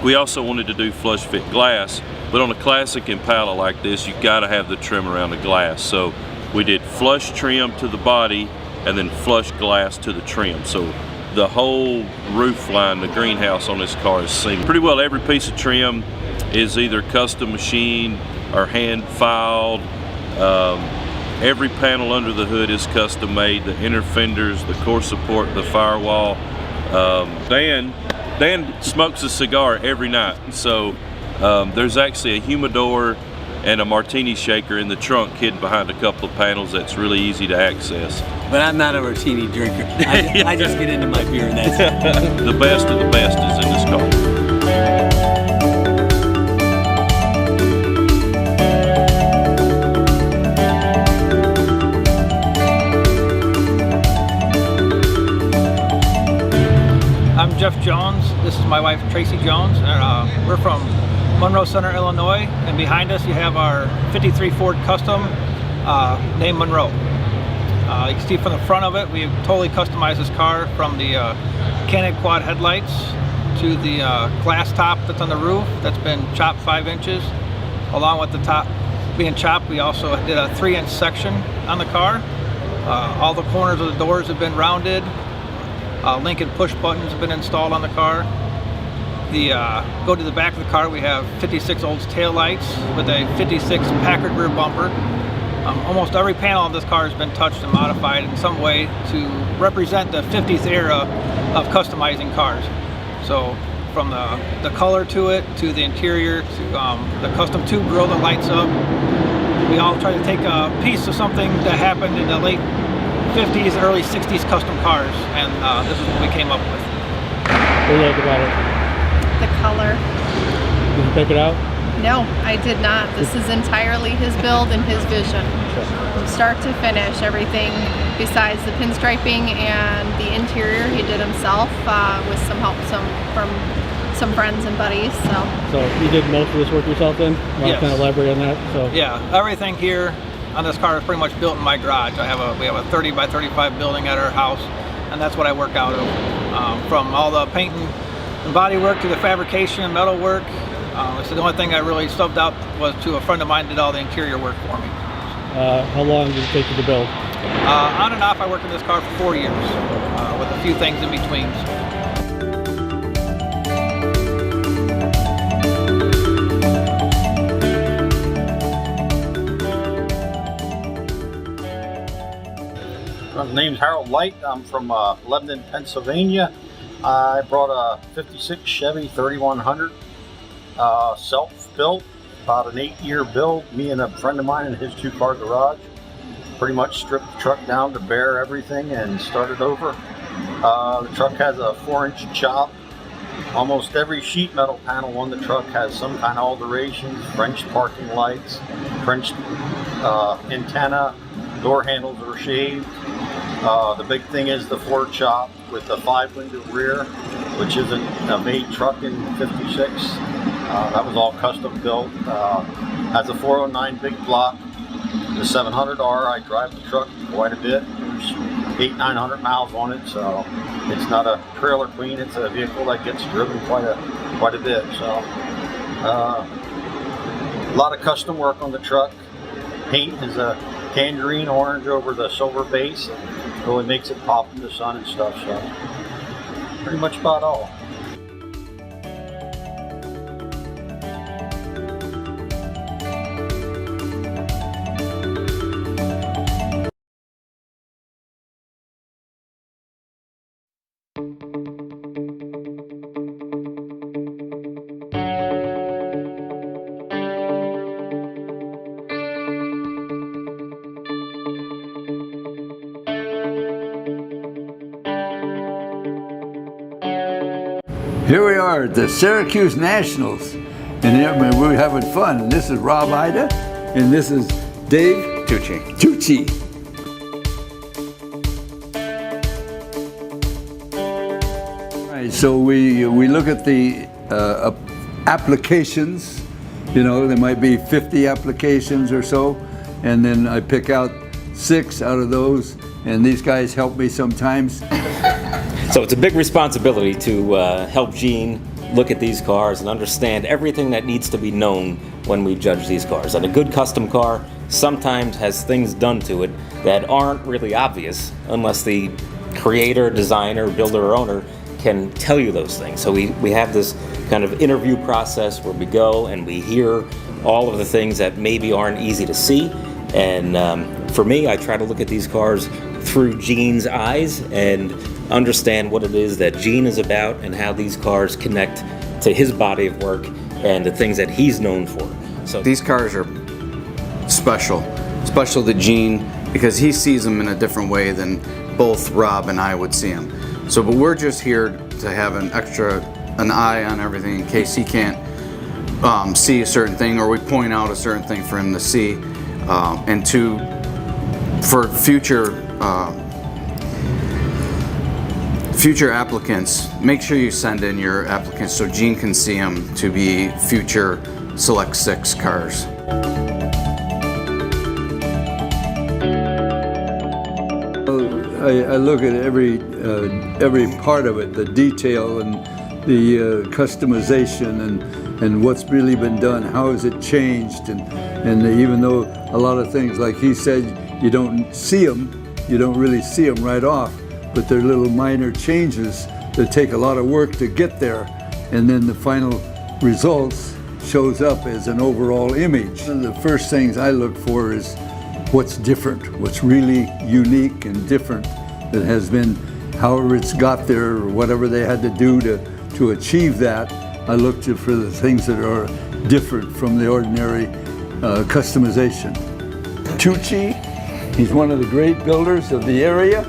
We also wanted to do flush fit glass, but on a classic Impala like this, you gotta have the trim around the glass. So we did flush trim to the body and then flush glass to the trim. So the whole roof line, the greenhouse on this car is seamless. Pretty well every piece of trim is either custom machined or hand filed. Every panel under the hood is custom made. The inner fenders, the core support, the firewall. Dan smokes a cigar every night. So there's actually a humidor and a martini shaker in the trunk hidden behind a couple of panels that's really easy to access. But I'm not a martini drinker. I just get into my beer and that's it. The best of the best is in this car. I'm Jeff Jones. This is my wife Tracy Jones, and we're from Monroe Center, Illinois. And behind us you have our '53 Ford Custom named Monroe. You can see from the front of it, we've totally customized this car from the canted quad headlights to the glass top that's on the roof that's been chopped 5 inches. Along with the top being chopped, we also did a 3-inch section on the car. All the corners of the doors have been rounded. Lincoln push buttons have been installed on the car. Go to the back of the car, we have 56 Olds tail lights with a 56 Packard rear bumper. Almost every panel of this car has been touched and modified in some way to represent the 50th era of customizing cars. So from the color to it, to the interior, to the custom tube grill that lights up. We all try to take a piece of something that happened in the late 50s, early 60s custom cars, and this is what we came up with. What do you like about it? The color. Did you pick it out? No, I did not. This is entirely his build and his vision. From start to finish, everything besides the pinstriping and the interior he did himself with some help from some friends and buddies. So you did most of this work yourself then? Yes. Kind of elaborate on that? So. Yeah, everything here on this car is pretty much built in my garage. We have a 30 by 35 building at our house, and that's what I work out of. From all the painting and body work to the fabrication and metal work. So the only thing I really subbed out was to a friend of mine did all the interior work for me. How long did it take you to build? On and off, I worked in this car for 4 years, with a few things in between. My name's Harold Light. I'm from Lebanon, Pennsylvania. I brought a 56 Chevy 3100, self-built, about an 8-year build. Me and a friend of mine in his 2-car garage. Pretty much stripped the truck down to bare everything and started over. The truck has a 4-inch chop. Almost every sheet metal panel on the truck has some kind of alterations. French parking lights, French antenna, door handles are shaved. The big thing is the floor chop. with a 5-window rear, which isn't a made truck in '56. That was all custom built. Has a 409 big block. The 700R, I drive the truck quite a bit. There's 800-900 miles on it, so it's not a trailer queen. It's a vehicle that gets driven quite a bit. So a lot of custom work on the truck. Paint is a tangerine orange over the silver base. It really makes it pop in the sun and stuff. So pretty much about all. Here we are at the Syracuse Nationals, and we're having fun. And this is Rob Ida, and this is Dave Tucci. All right, so we look at the applications. You know, there might be 50 applications or so, and then I pick out 6 out of those, and these guys help me sometimes. So it's a big responsibility to help Gene look at these cars and understand everything that needs to be known when we judge these cars. And a good custom car sometimes has things done to it that aren't really obvious unless the creator, designer, builder, or owner can tell you those things. So we have this kind of interview process where we go and we hear all of the things that maybe aren't easy to see. And for me, I try to look at these cars through Gene's eyes and understand what it is that Gene is about and how these cars connect to his body of work and the things that he's known for. So these cars are special to Gene because he sees them in a different way than both Rob and I would see them. So, but we're just here to have an eye on everything in case he can't see a certain thing, or we point out a certain thing for him to see, and for future applicants, make sure you send in your applicants so Gene can see them to be future Select 6 cars. I look at every part of it, the detail and the customization and what's really been done, how has it changed, and even though a lot of things, like he said, you don't see them, you don't really see them right off, but they're little minor changes that take a lot of work to get there, and then the final results shows up as an overall image. One of the first things I look for is what's different, what's really unique and different that has been, however it's got there, or whatever they had to do to achieve that. I look for the things that are different from the ordinary customization. Tucci, he's one of the great builders of the area.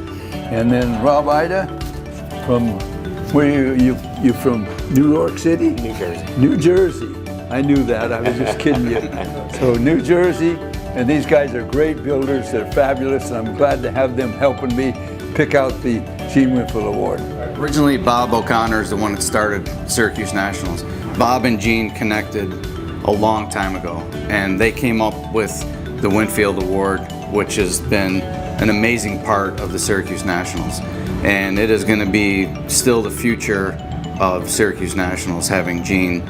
And then Rob Ida, from where you from? New York City? New Jersey. New Jersey. I knew that. I was just kidding you. So New Jersey, and these guys are great builders. They're fabulous, and I'm glad to have them helping me pick out the Gene Winfield Award. Originally, Bob O'Connor is the one that started Syracuse Nationals. Bob and Gene connected a long time ago, and they came up with the Winfield Award, which has been an amazing part of the Syracuse Nationals. And it is going to be still the future of Syracuse Nationals, having Gene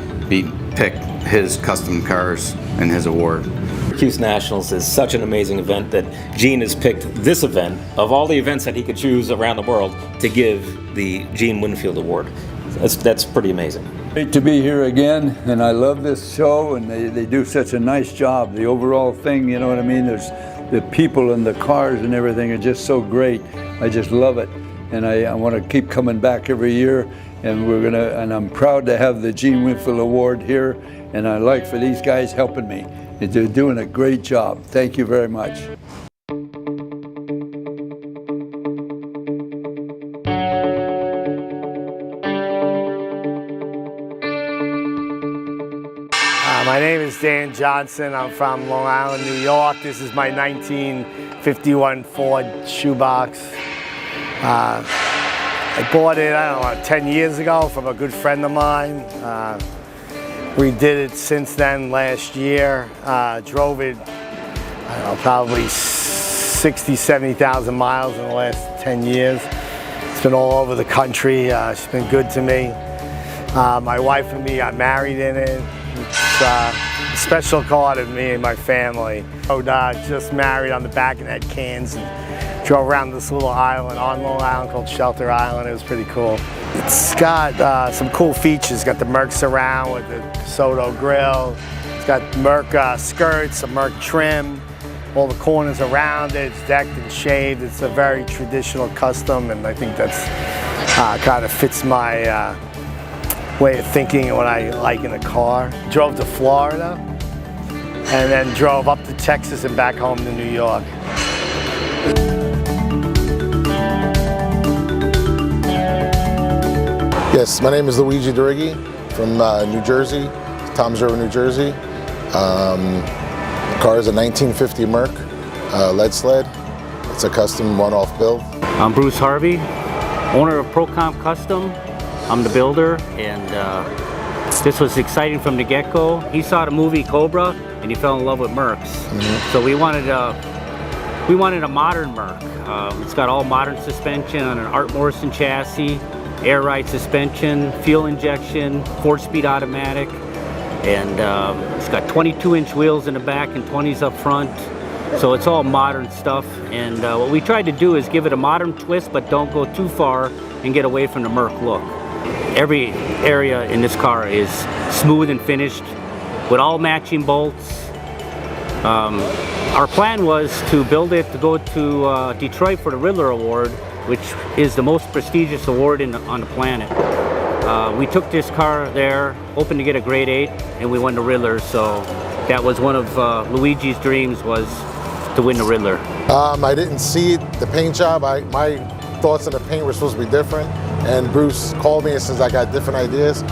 pick his custom cars and his award. Syracuse Nationals is such an amazing event that Gene has picked this event, of all the events that he could choose around the world, to give the Gene Winfield Award. That's pretty amazing. Great to be here again, and I love this show, and they do such a nice job. The overall thing, you know what I mean? There's the people and the cars and everything are just so great. I just love it, and I want to keep coming back every year. And I'm proud to have the Gene Winfield Award here, and I like for these guys helping me. They're doing a great job. Thank you very much. My name is Dan Johnson. I'm from Long Island, New York. This is my 1951 Ford shoebox. I bought it, I don't know, 10 years ago from a good friend of mine. Redid it since then last year. Drove it, I don't know, probably 60, 70,000 miles in the last 10 years. It's been all over the country. She's been good to me. My wife and me got married in it. It's a special car to me and my family. Just married on the back of that Cairns and drove around this little island on Long Island called Shelter Island. It was pretty cool. It's got some cool features. It's got the Merc surround with the Soto grill. It's got Merc skirts, a Merc trim. All the corners around it, it's decked and shaved. It's a very traditional custom, and I think that's kind of fits my way of thinking and what I like in a car. Drove to Florida, and then drove up to Texas and back home to New York. Yes, my name is Luigi Durighi from New Jersey, Toms River, New Jersey. The car is a 1950 Merc lead sled. It's a custom one-off build. I'm Bruce Harvey, owner of ProComp Custom. I'm the builder, and this was exciting from the get-go. He saw the movie Cobra, and he fell in love with Mercs. So we wanted a modern Merc. It's got all modern suspension on an Art Morrison chassis, air ride suspension, fuel injection, 4-speed automatic. And it's got 22-inch wheels in the back and 20s up front, so it's all modern stuff. And what we tried to do is give it a modern twist, but don't go too far and get away from the Merc look. Every area in this car is smooth and finished with all matching bolts. Our plan was to build it to go to Detroit for the Riddler Award, which is the most prestigious award on the planet. We took this car there, hoping to get a grade 8, and we won the Riddler. So that was one of Luigi's dreams, was to win the Riddler. I didn't see the paint job. My thoughts on the paint were supposed to be different, and Bruce called me and says I got different ideas.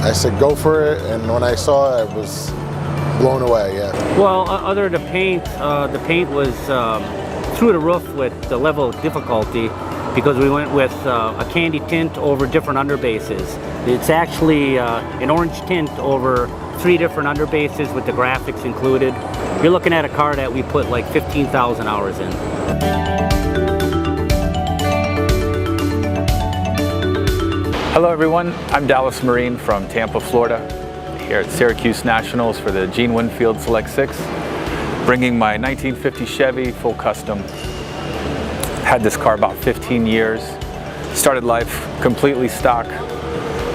I said go for it, and when I saw it, I was blown away. Yeah. Well, other than the paint was through the roof with the level of difficulty, because we went with a candy tint over different underbases. It's actually an orange tint over 3 different underbases with the graphics included. You're looking at a car that we put like 15,000 hours in. Hello everyone, I'm Dallas Marine from Tampa, Florida, here at Syracuse Nationals for the Gene Winfield Select 6, bringing my 1950 Chevy full custom. Had this car about 15 years, started life completely stock,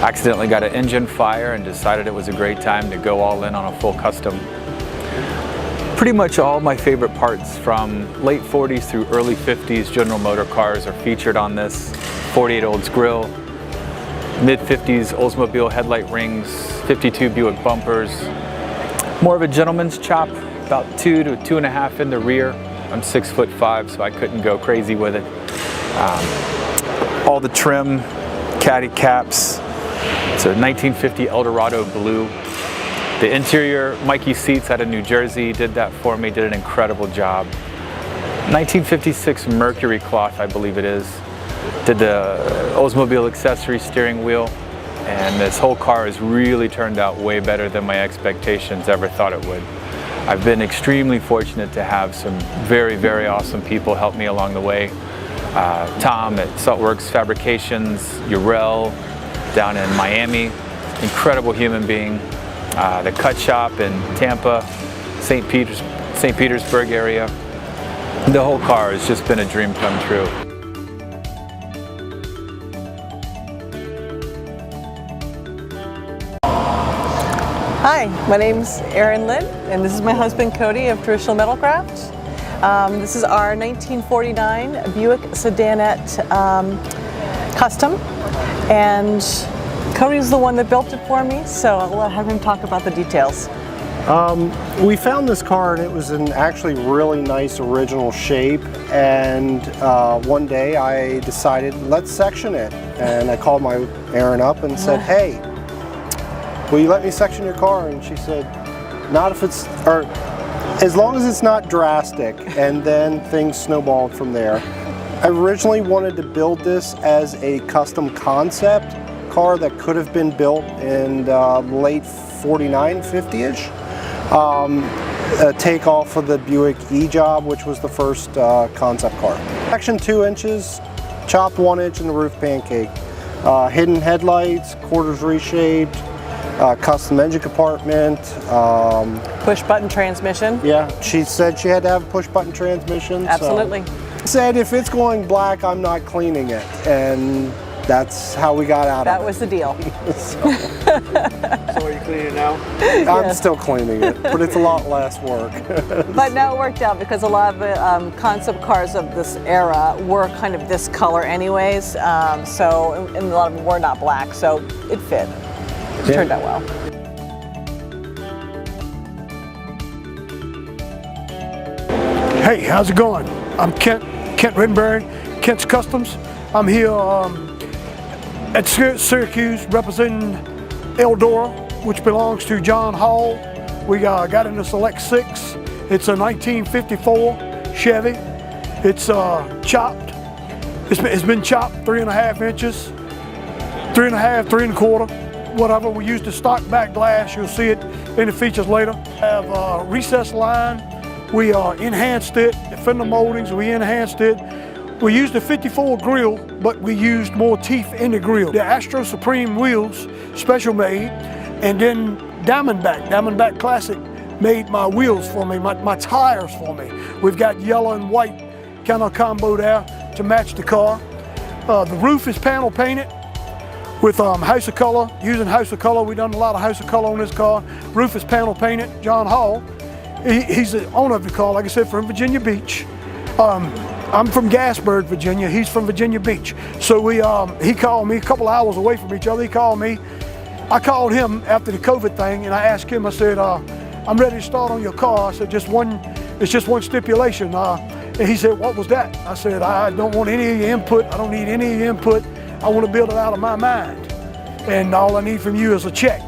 accidentally got an engine fire and decided it was a great time to go all in on a full custom. Pretty much all my favorite parts from late 40s through early 50s General Motor cars are featured on this. 48 Olds grill, mid 50s Oldsmobile headlight rings, 52 Buick bumpers. More of a gentleman's chop, about 2 to 2.5 in the rear. I'm 6'5", so I couldn't go crazy with it. All the trim, caddy caps. It's a 1950 Eldorado blue. The interior, Mikey Seats out of New Jersey did that for me, did an incredible job. 1956 Mercury cloth, I believe it is. Did the Oldsmobile accessory steering wheel, and this whole car has really turned out way better than my expectations ever thought it would. I've been extremely fortunate to have some very, very awesome people help me along the way. Tom at Saltworks Fabrications, Urel down in Miami, incredible human being. The Cut Shop in Tampa, St. Petersburg area. The whole car has just been a dream come true. Hi, my name's Erin Lynn, and this is my husband Cody of Traditional Metal Craft. This is our 1949 Buick Sedanette Custom, and Cody's the one that built it for me, so I'll have him talk about the details. We found this car and it was in actually really nice original shape, and one day I decided let's section it, and I called my Erin up and said, hey, will you let me section your car? And she said, not if it's, or as long as it's not drastic. And then things snowballed from there. I originally wanted to build this as a custom concept car that could have been built in late 49, 50-ish. A takeoff of the Buick E-Job, which was the first concept car. Section 2 inches, chopped 1 inch in the roof pancake. Hidden headlights, quarters reshaped, custom engine compartment. Push button transmission. Yeah, she said she had to have a push button transmission. Absolutely. So said if it's going black, I'm not cleaning it. And that's how we got out that of it. was the deal. So are you cleaning it now? I'm still cleaning it, but it's a lot less work. But no, it worked out because a lot of the concept cars of this era were kind of this color anyways. So, and a lot of them were not black, so it fit. It turned out well. Hey, how's it going? I'm Kent Rittenberry, Kent's Customs. I'm here at Syracuse representing Eldora, which belongs to John Hall. We got in the Select 6. It's a 1954 Chevy. It's chopped. It's been chopped 3.5 inches, 3.5, 3.25, whatever. We used the stock back glass. You'll see it in the features later. We have a recessed line. We enhanced it, the fender moldings, we enhanced it. We used the 54 grill, but we used more teeth in the grill. The Astro Supreme wheels, special made, and then Diamondback Classic made my wheels for me, my tires for me. We've got yellow and white kind of combo there to match the car. The roof is panel painted with House of Color, using House of Color. We've done a lot of House of Color on this car. Roof is panel painted, John Hall. He's the owner of the car, like I said, from Virginia Beach. I'm from Gasburg, Virginia. He's from Virginia Beach. So he called me a couple hours away from each other. He called me. I called him after the COVID thing, and I asked him. I said, "I'm ready to start on your car." I said, "It's just one stipulation." And he said, "What was that?" I said, "I don't want any of your input. I don't need any of your input. I want to build it out of my mind, and all I need from you is a check."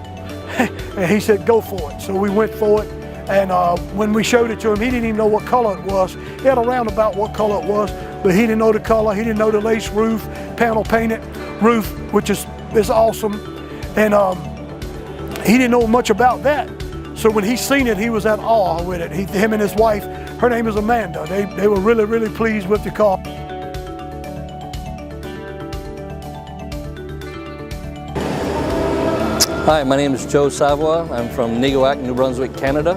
And he said, "Go for it." So we went for it. And when we showed it to him, he didn't even know what color it was. He had a roundabout what color it was, but he didn't know the color. He didn't know the lace roof, panel painted roof, which is awesome. And he didn't know much about that. So when he seen it, he was at awe with it. Him and his wife, her name is Amanda. They were really, really pleased with the car. Hi, my name is Joe Savoie. I'm from Niguac, New Brunswick, Canada.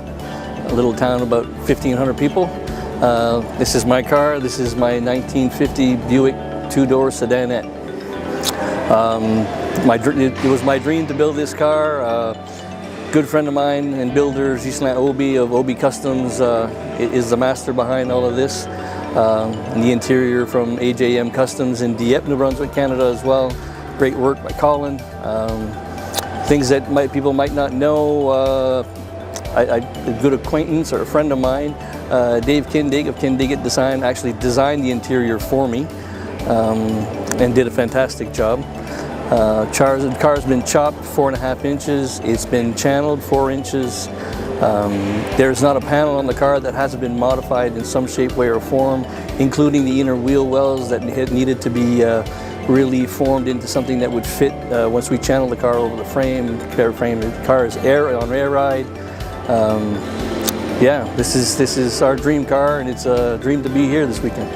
A little town about 1,500 people. This is my car. This is my 1950 Buick two-door sedanette. It was my dream to build this car. Good friend of mine and builder, Gisela Obi of Obi Customs, is the master behind all of this. The interior from AJM Customs in Dieppe, New Brunswick, Canada as well. Great work by Colin. Things that people might not know, a good acquaintance or a friend of mine, Dave Kindig of Kindig Design, actually designed the interior for me and did a fantastic job. The car's been chopped 4.5 inches. It's been channeled 4 inches. There's not a panel on the car that hasn't been modified in some shape, way, or form, including the inner wheel wells that needed to be really formed into something that would fit once we channel the car over the frame. The car is on air ride. Yeah, this is our dream car, and it's a dream to be here this weekend.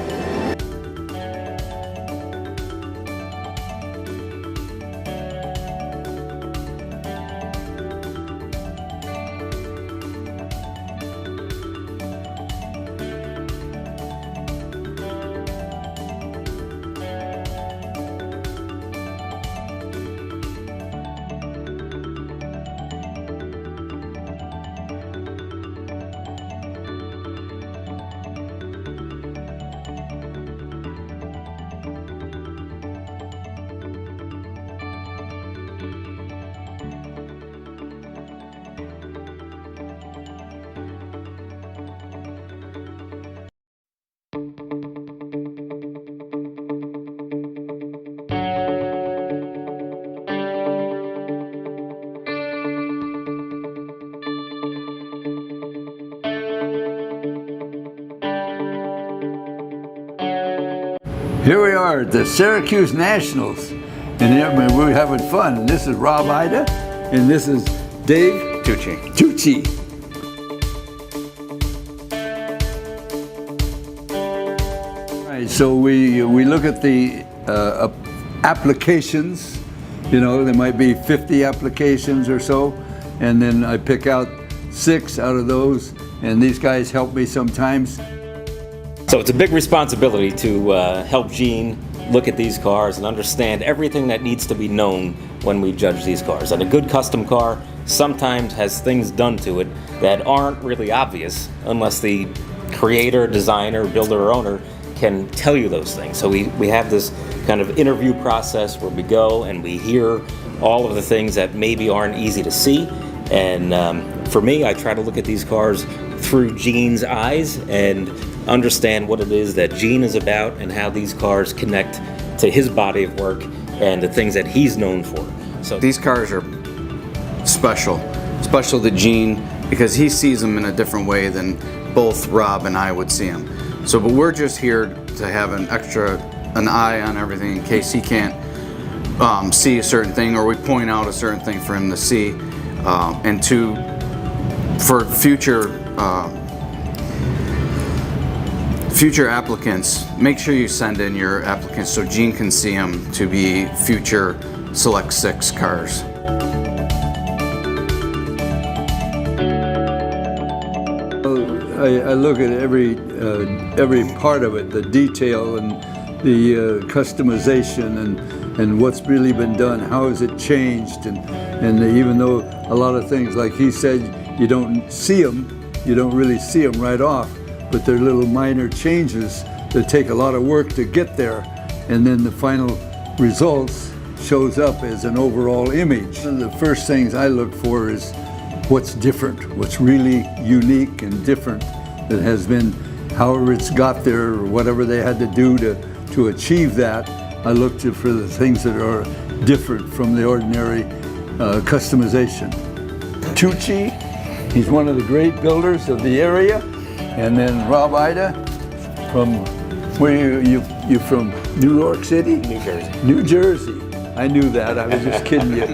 Here we are at the Syracuse Nationals, and we're having fun. And this is Rob Ida, and this is Dave Tucci. All right, so we look at the applications. You know, there might be 50 applications or so, and then I pick out 6 out of those, and these guys help me sometimes. So it's a big responsibility to help Gene look at these cars and understand everything that needs to be known when we judge these cars. And a good custom car sometimes has things done to it that aren't really obvious unless the creator, designer, builder, or owner can tell you those things. So we have this kind of interview process where we go and we hear all of the things that maybe aren't easy to see. And for me, I try to look at these cars through Gene's eyes and understand what it is that Gene is about and how these cars connect to his body of work and the things that he's known for. So these cars are special to Gene because he sees them in a different way than both Rob and I would see them. So, but we're just here to have an eye on everything in case he can't see a certain thing, or we point out a certain thing for him to see, and for future applicants, make sure you send in your applicants so Gene can see them to be future Select 6 cars. I look at every part of it, the detail and the customization and what's really been done, how has it changed, and even though a lot of things, like he said, you don't really see them right off, but they're little minor changes that take a lot of work to get there, and then the final results shows up as an overall image. One of the first things I look for is what's different, what's really unique and different that has been, however it's got there, or whatever they had to do to achieve that. I look for the things that are different from the ordinary customization. Tucci, he's one of the great builders of the area. And then Rob Ida, from where you from? New York City? New Jersey. New Jersey. I knew that. I was just kidding you.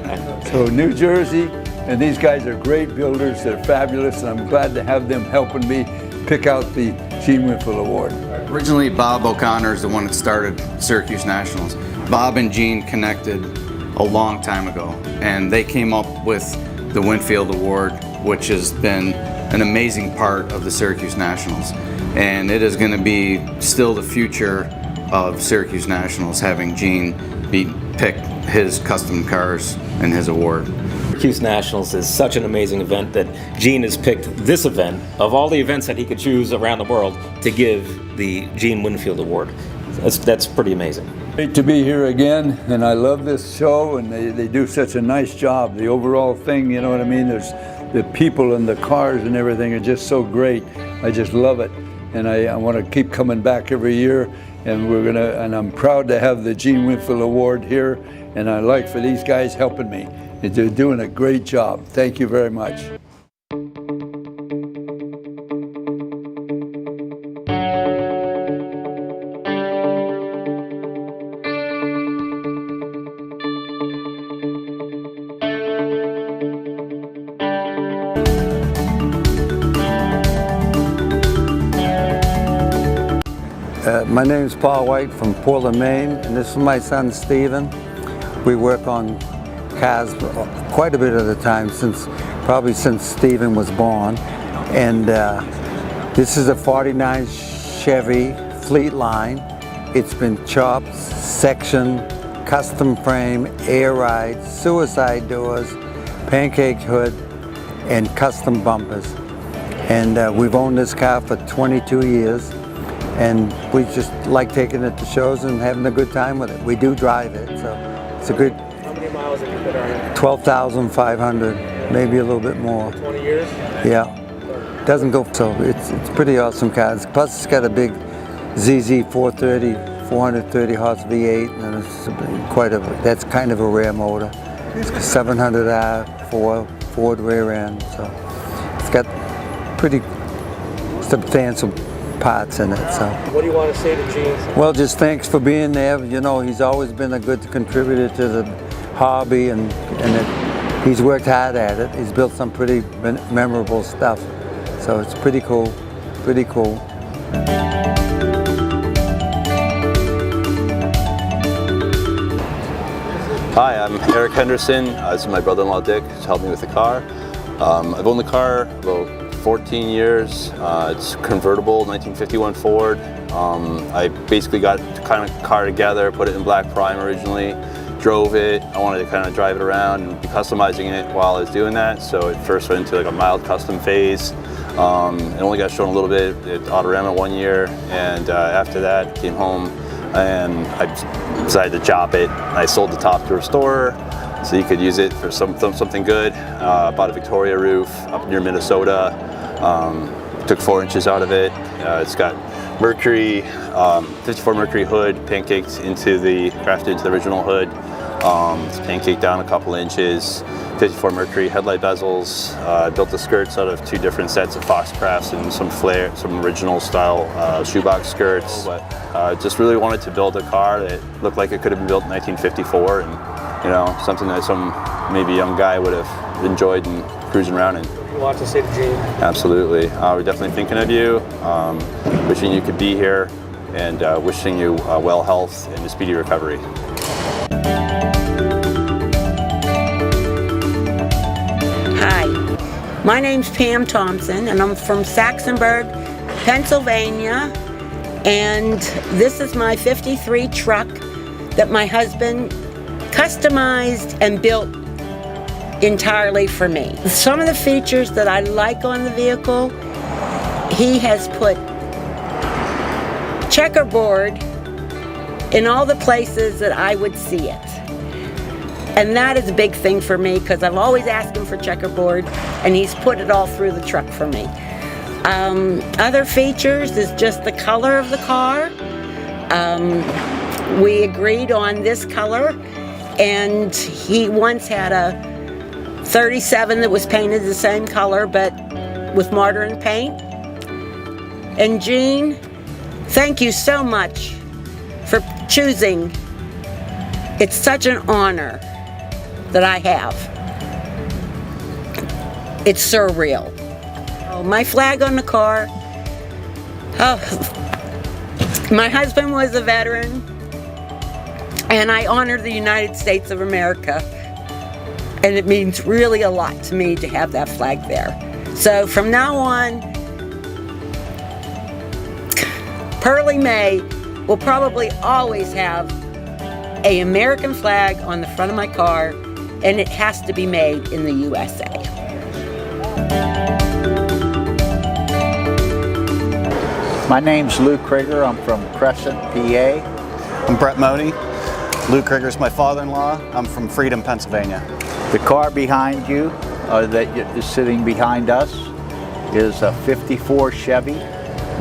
So New Jersey, and these guys are great builders. They're fabulous, and I'm glad to have them helping me pick out the Gene Winfield Award. Originally, Bob O'Connor is the one that started Syracuse Nationals. Bob and Gene connected a long time ago, and they came up with the Winfield Award, which has been an amazing part of the Syracuse Nationals. And it is going to be still the future of Syracuse Nationals, having Gene pick his custom cars and his award. Syracuse Nationals is such an amazing event that Gene has picked this event, of all the events that he could choose around the world, to give the Gene Winfield Award. That's pretty amazing. Great to be here again, and I love this show, and they do such a nice job. The overall thing, you know what I mean? There's the people and the cars and everything are just so great. I just love it, and I want to keep coming back every year. And I'm proud to have the Gene Winfield Award here, and I like for these guys helping me. They're doing a great job. Thank you very much. My name is Paul White from Portland, Maine, and this is my son Stephen. We work on cars quite a bit of the time, probably since Stephen was born. And this is a '49 Chevy Fleet Line. It's been chopped, sectioned, custom frame, air ride, suicide doors, pancake hood, and custom bumpers. And we've owned this car for 22 years. And we just like taking it to shows and having a good time with it. We do drive it, so it's a good. How many miles have you put on it? 12,500, maybe a little bit more. 20 years? Yeah. Doesn't go, so it's pretty awesome cars. Plus it's got a big ZZ 430 horse V8, and it's that's kind of a rare motor. It's 700R Ford rear end, so it's got pretty substantial parts in it. So. What do you want to say to Gene? Well, just thanks for being there. You know, he's always been a good contributor to the hobby, and he's worked hard at it. He's built some pretty memorable stuff. So it's pretty cool, pretty cool. Hi, I'm Eric Henderson. This is my brother-in-law Dick, who's helped me with the car. I've owned the car about 14 years. It's convertible, 1951 Ford. I basically got kind of car together, put it in black prime originally, drove it. I wanted to kind of drive it around and be customizing it while I was doing that. So it first went into like a mild custom phase. It only got shown a little bit at Autorama 1 year, and after that came home and I decided to chop it. I sold the top to a restorer so you could use it for something good. Bought a Victoria roof up near Minnesota. Took 4 inches out of it. It's got Mercury, 54 Mercury hood crafted into the original hood. It's pancaked down a couple inches. 54 Mercury headlight bezels. Built the skirts out of 2 different sets of Foxcrafts and some original style shoebox skirts. But just really wanted to build a car that looked like it could have been built in 1954, and you know, something that some maybe young guy would have enjoyed and cruising around in. You want to say to Gene? Absolutely. We're definitely thinking of you. Wishing you could be here, and wishing you well health and a speedy recovery. Hi, my name's Pam Thompson, and I'm from Saxonburg, Pennsylvania, and this is my '53 truck that my husband customized and built entirely for me. Some of the features that I like on the vehicle, he has put checkerboard in all the places that I would see it. And that is a big thing for me because I've always asked him for checkerboard, and he's put it all through the truck for me. Other features is just the color of the car. We agreed on this color, and he once had a 37 that was painted the same color but with margarine paint. And Gene, thank you so much for choosing. It's such an honor that I have. It's surreal. Oh, my flag on the car. Oh, my husband was a veteran, and I honor the United States of America. And it means really a lot to me to have that flag there. So from now on, Pearly May will probably always have an American flag on the front of my car, and it has to be made in the USA. My name's Lou Krieger. I'm from Crescent, PA. I'm Brett Mone. Lou Krieger's my father-in-law. I'm from Freedom, Pennsylvania. The car behind you, that is sitting behind us, is a 54 Chevy,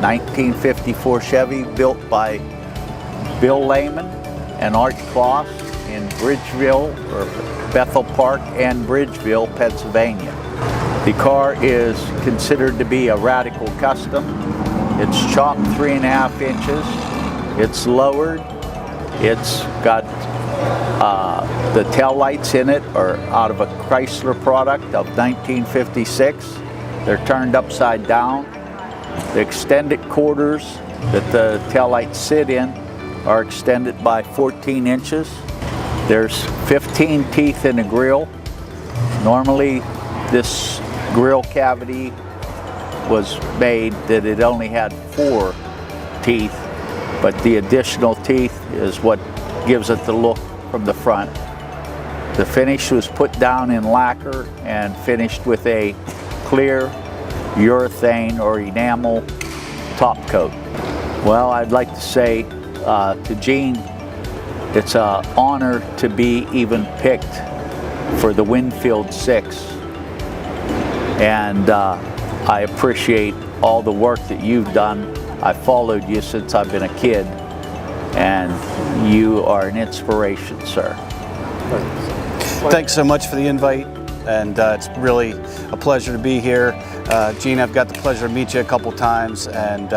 1954 Chevy built by Bill Lehman and Art Kloss in Bridgeville, or Bethel Park and Bridgeville, Pennsylvania. The car is considered to be a radical custom. It's chopped 3.5 inches. It's lowered. It's got the tail lights in it are out of a Chrysler product of 1956. They're turned upside down. The extended quarters that the tail lights sit in are extended by 14 inches. There's 15 teeth in the grille. Normally this grille cavity was made that it only had 4 teeth, but the additional teeth is what gives it the look from the front. The finish was put down in lacquer and finished with a clear urethane or enamel top coat. Well, I'd like to say to Gene, it's an honor to be even picked for the Winfield 6. And I appreciate all the work that you've done. I followed you since I've been a kid, and you are an inspiration, sir. Thanks so much for the invite. and it's really a pleasure to be here. Gene, I've got the pleasure to meet you a couple times, and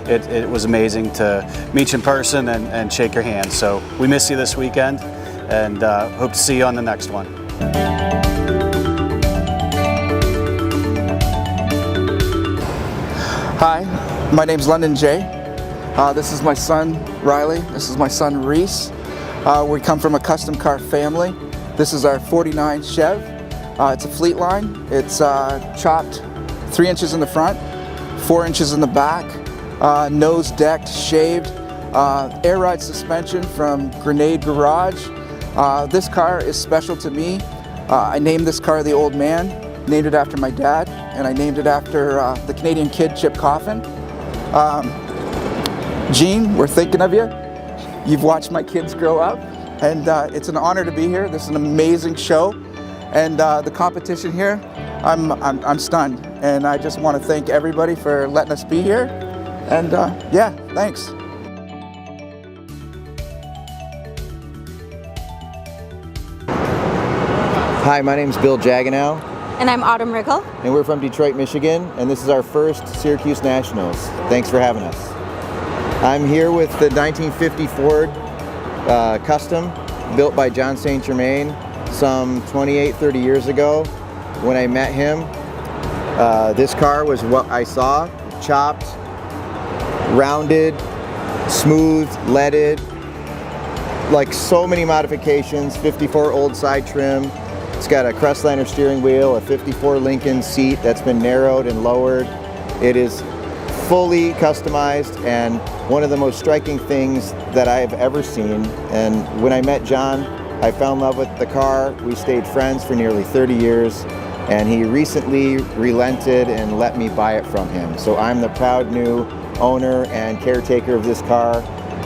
it was amazing to meet you in person and shake your hand. So we miss you this weekend, and hope to see you on the next one. Hi, my name's London J. This is my son Riley. This is my son Reese. We come from a custom car family. This is our 49 Chev. It's a fleet line. It's chopped 3 inches in the front, 4 inches in the back, nose decked, shaved, air ride suspension from Grenade Garage. This car is special to me. I named this car the Old Man, named it after my dad, and I named it after the Canadian kid Chip Coffin. Gene, we're thinking of you. You've watched my kids grow up, and it's an honor to be here. This is an amazing show, and the competition here, I'm stunned, and I just want to thank everybody for letting us be here, and yeah, thanks. Hi, my name's Bill Jaganow. And I'm Autumn Rickle. And we're from Detroit, Michigan, and this is our first Syracuse Nationals. Thanks for having us. I'm here with the 1950 Ford Custom, built by John St. Germain some 28, 30 years ago. When I met him, this car was what I saw, chopped, rounded, smooth, leaded, like so many modifications, 54 old side trim. It's got a Crestliner steering wheel, a 54 Lincoln seat that's been narrowed and lowered. It is fully customized and one of the most striking things that I have ever seen. And when I met John, I fell in love with the car. We stayed friends for nearly 30 years, and he recently relented and let me buy it from him. So I'm the proud new owner and caretaker of this car,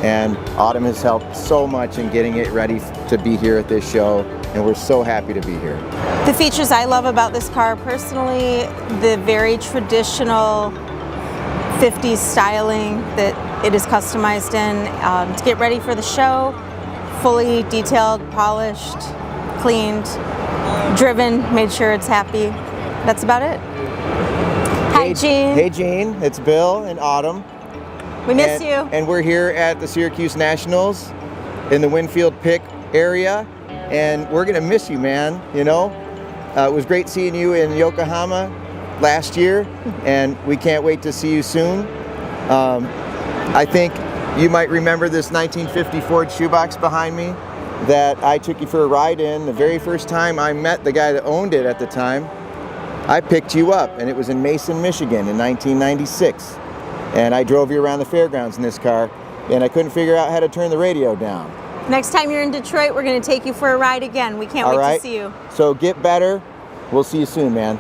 and Autumn has helped so much in getting it ready to be here at this show, and we're so happy to be here. The features I love about this car personally, the very traditional 50s styling that it is customized in to get ready for the show, fully detailed, polished, cleaned, driven, made sure it's happy. That's about it. Hi, Gene. Hey, Gene. It's Bill and Autumn. We miss you. And we're here at the Syracuse Nationals in the Winfield Pick area, and we're gonna miss you, man. You know, it was great seeing you in Yokohama last year, and we can't wait to see you soon. I think you might remember this 1950 Ford shoebox behind me that I took you for a ride in. The very first time I met the guy that owned it at the time, I picked you up, and it was in Mason, Michigan in 1996. And I drove you around the fairgrounds in this car, and I couldn't figure out how to turn the radio down. Next time you're in Detroit, we're going to take you for a ride again. We can't wait to see you. So get better. We'll see you soon, man.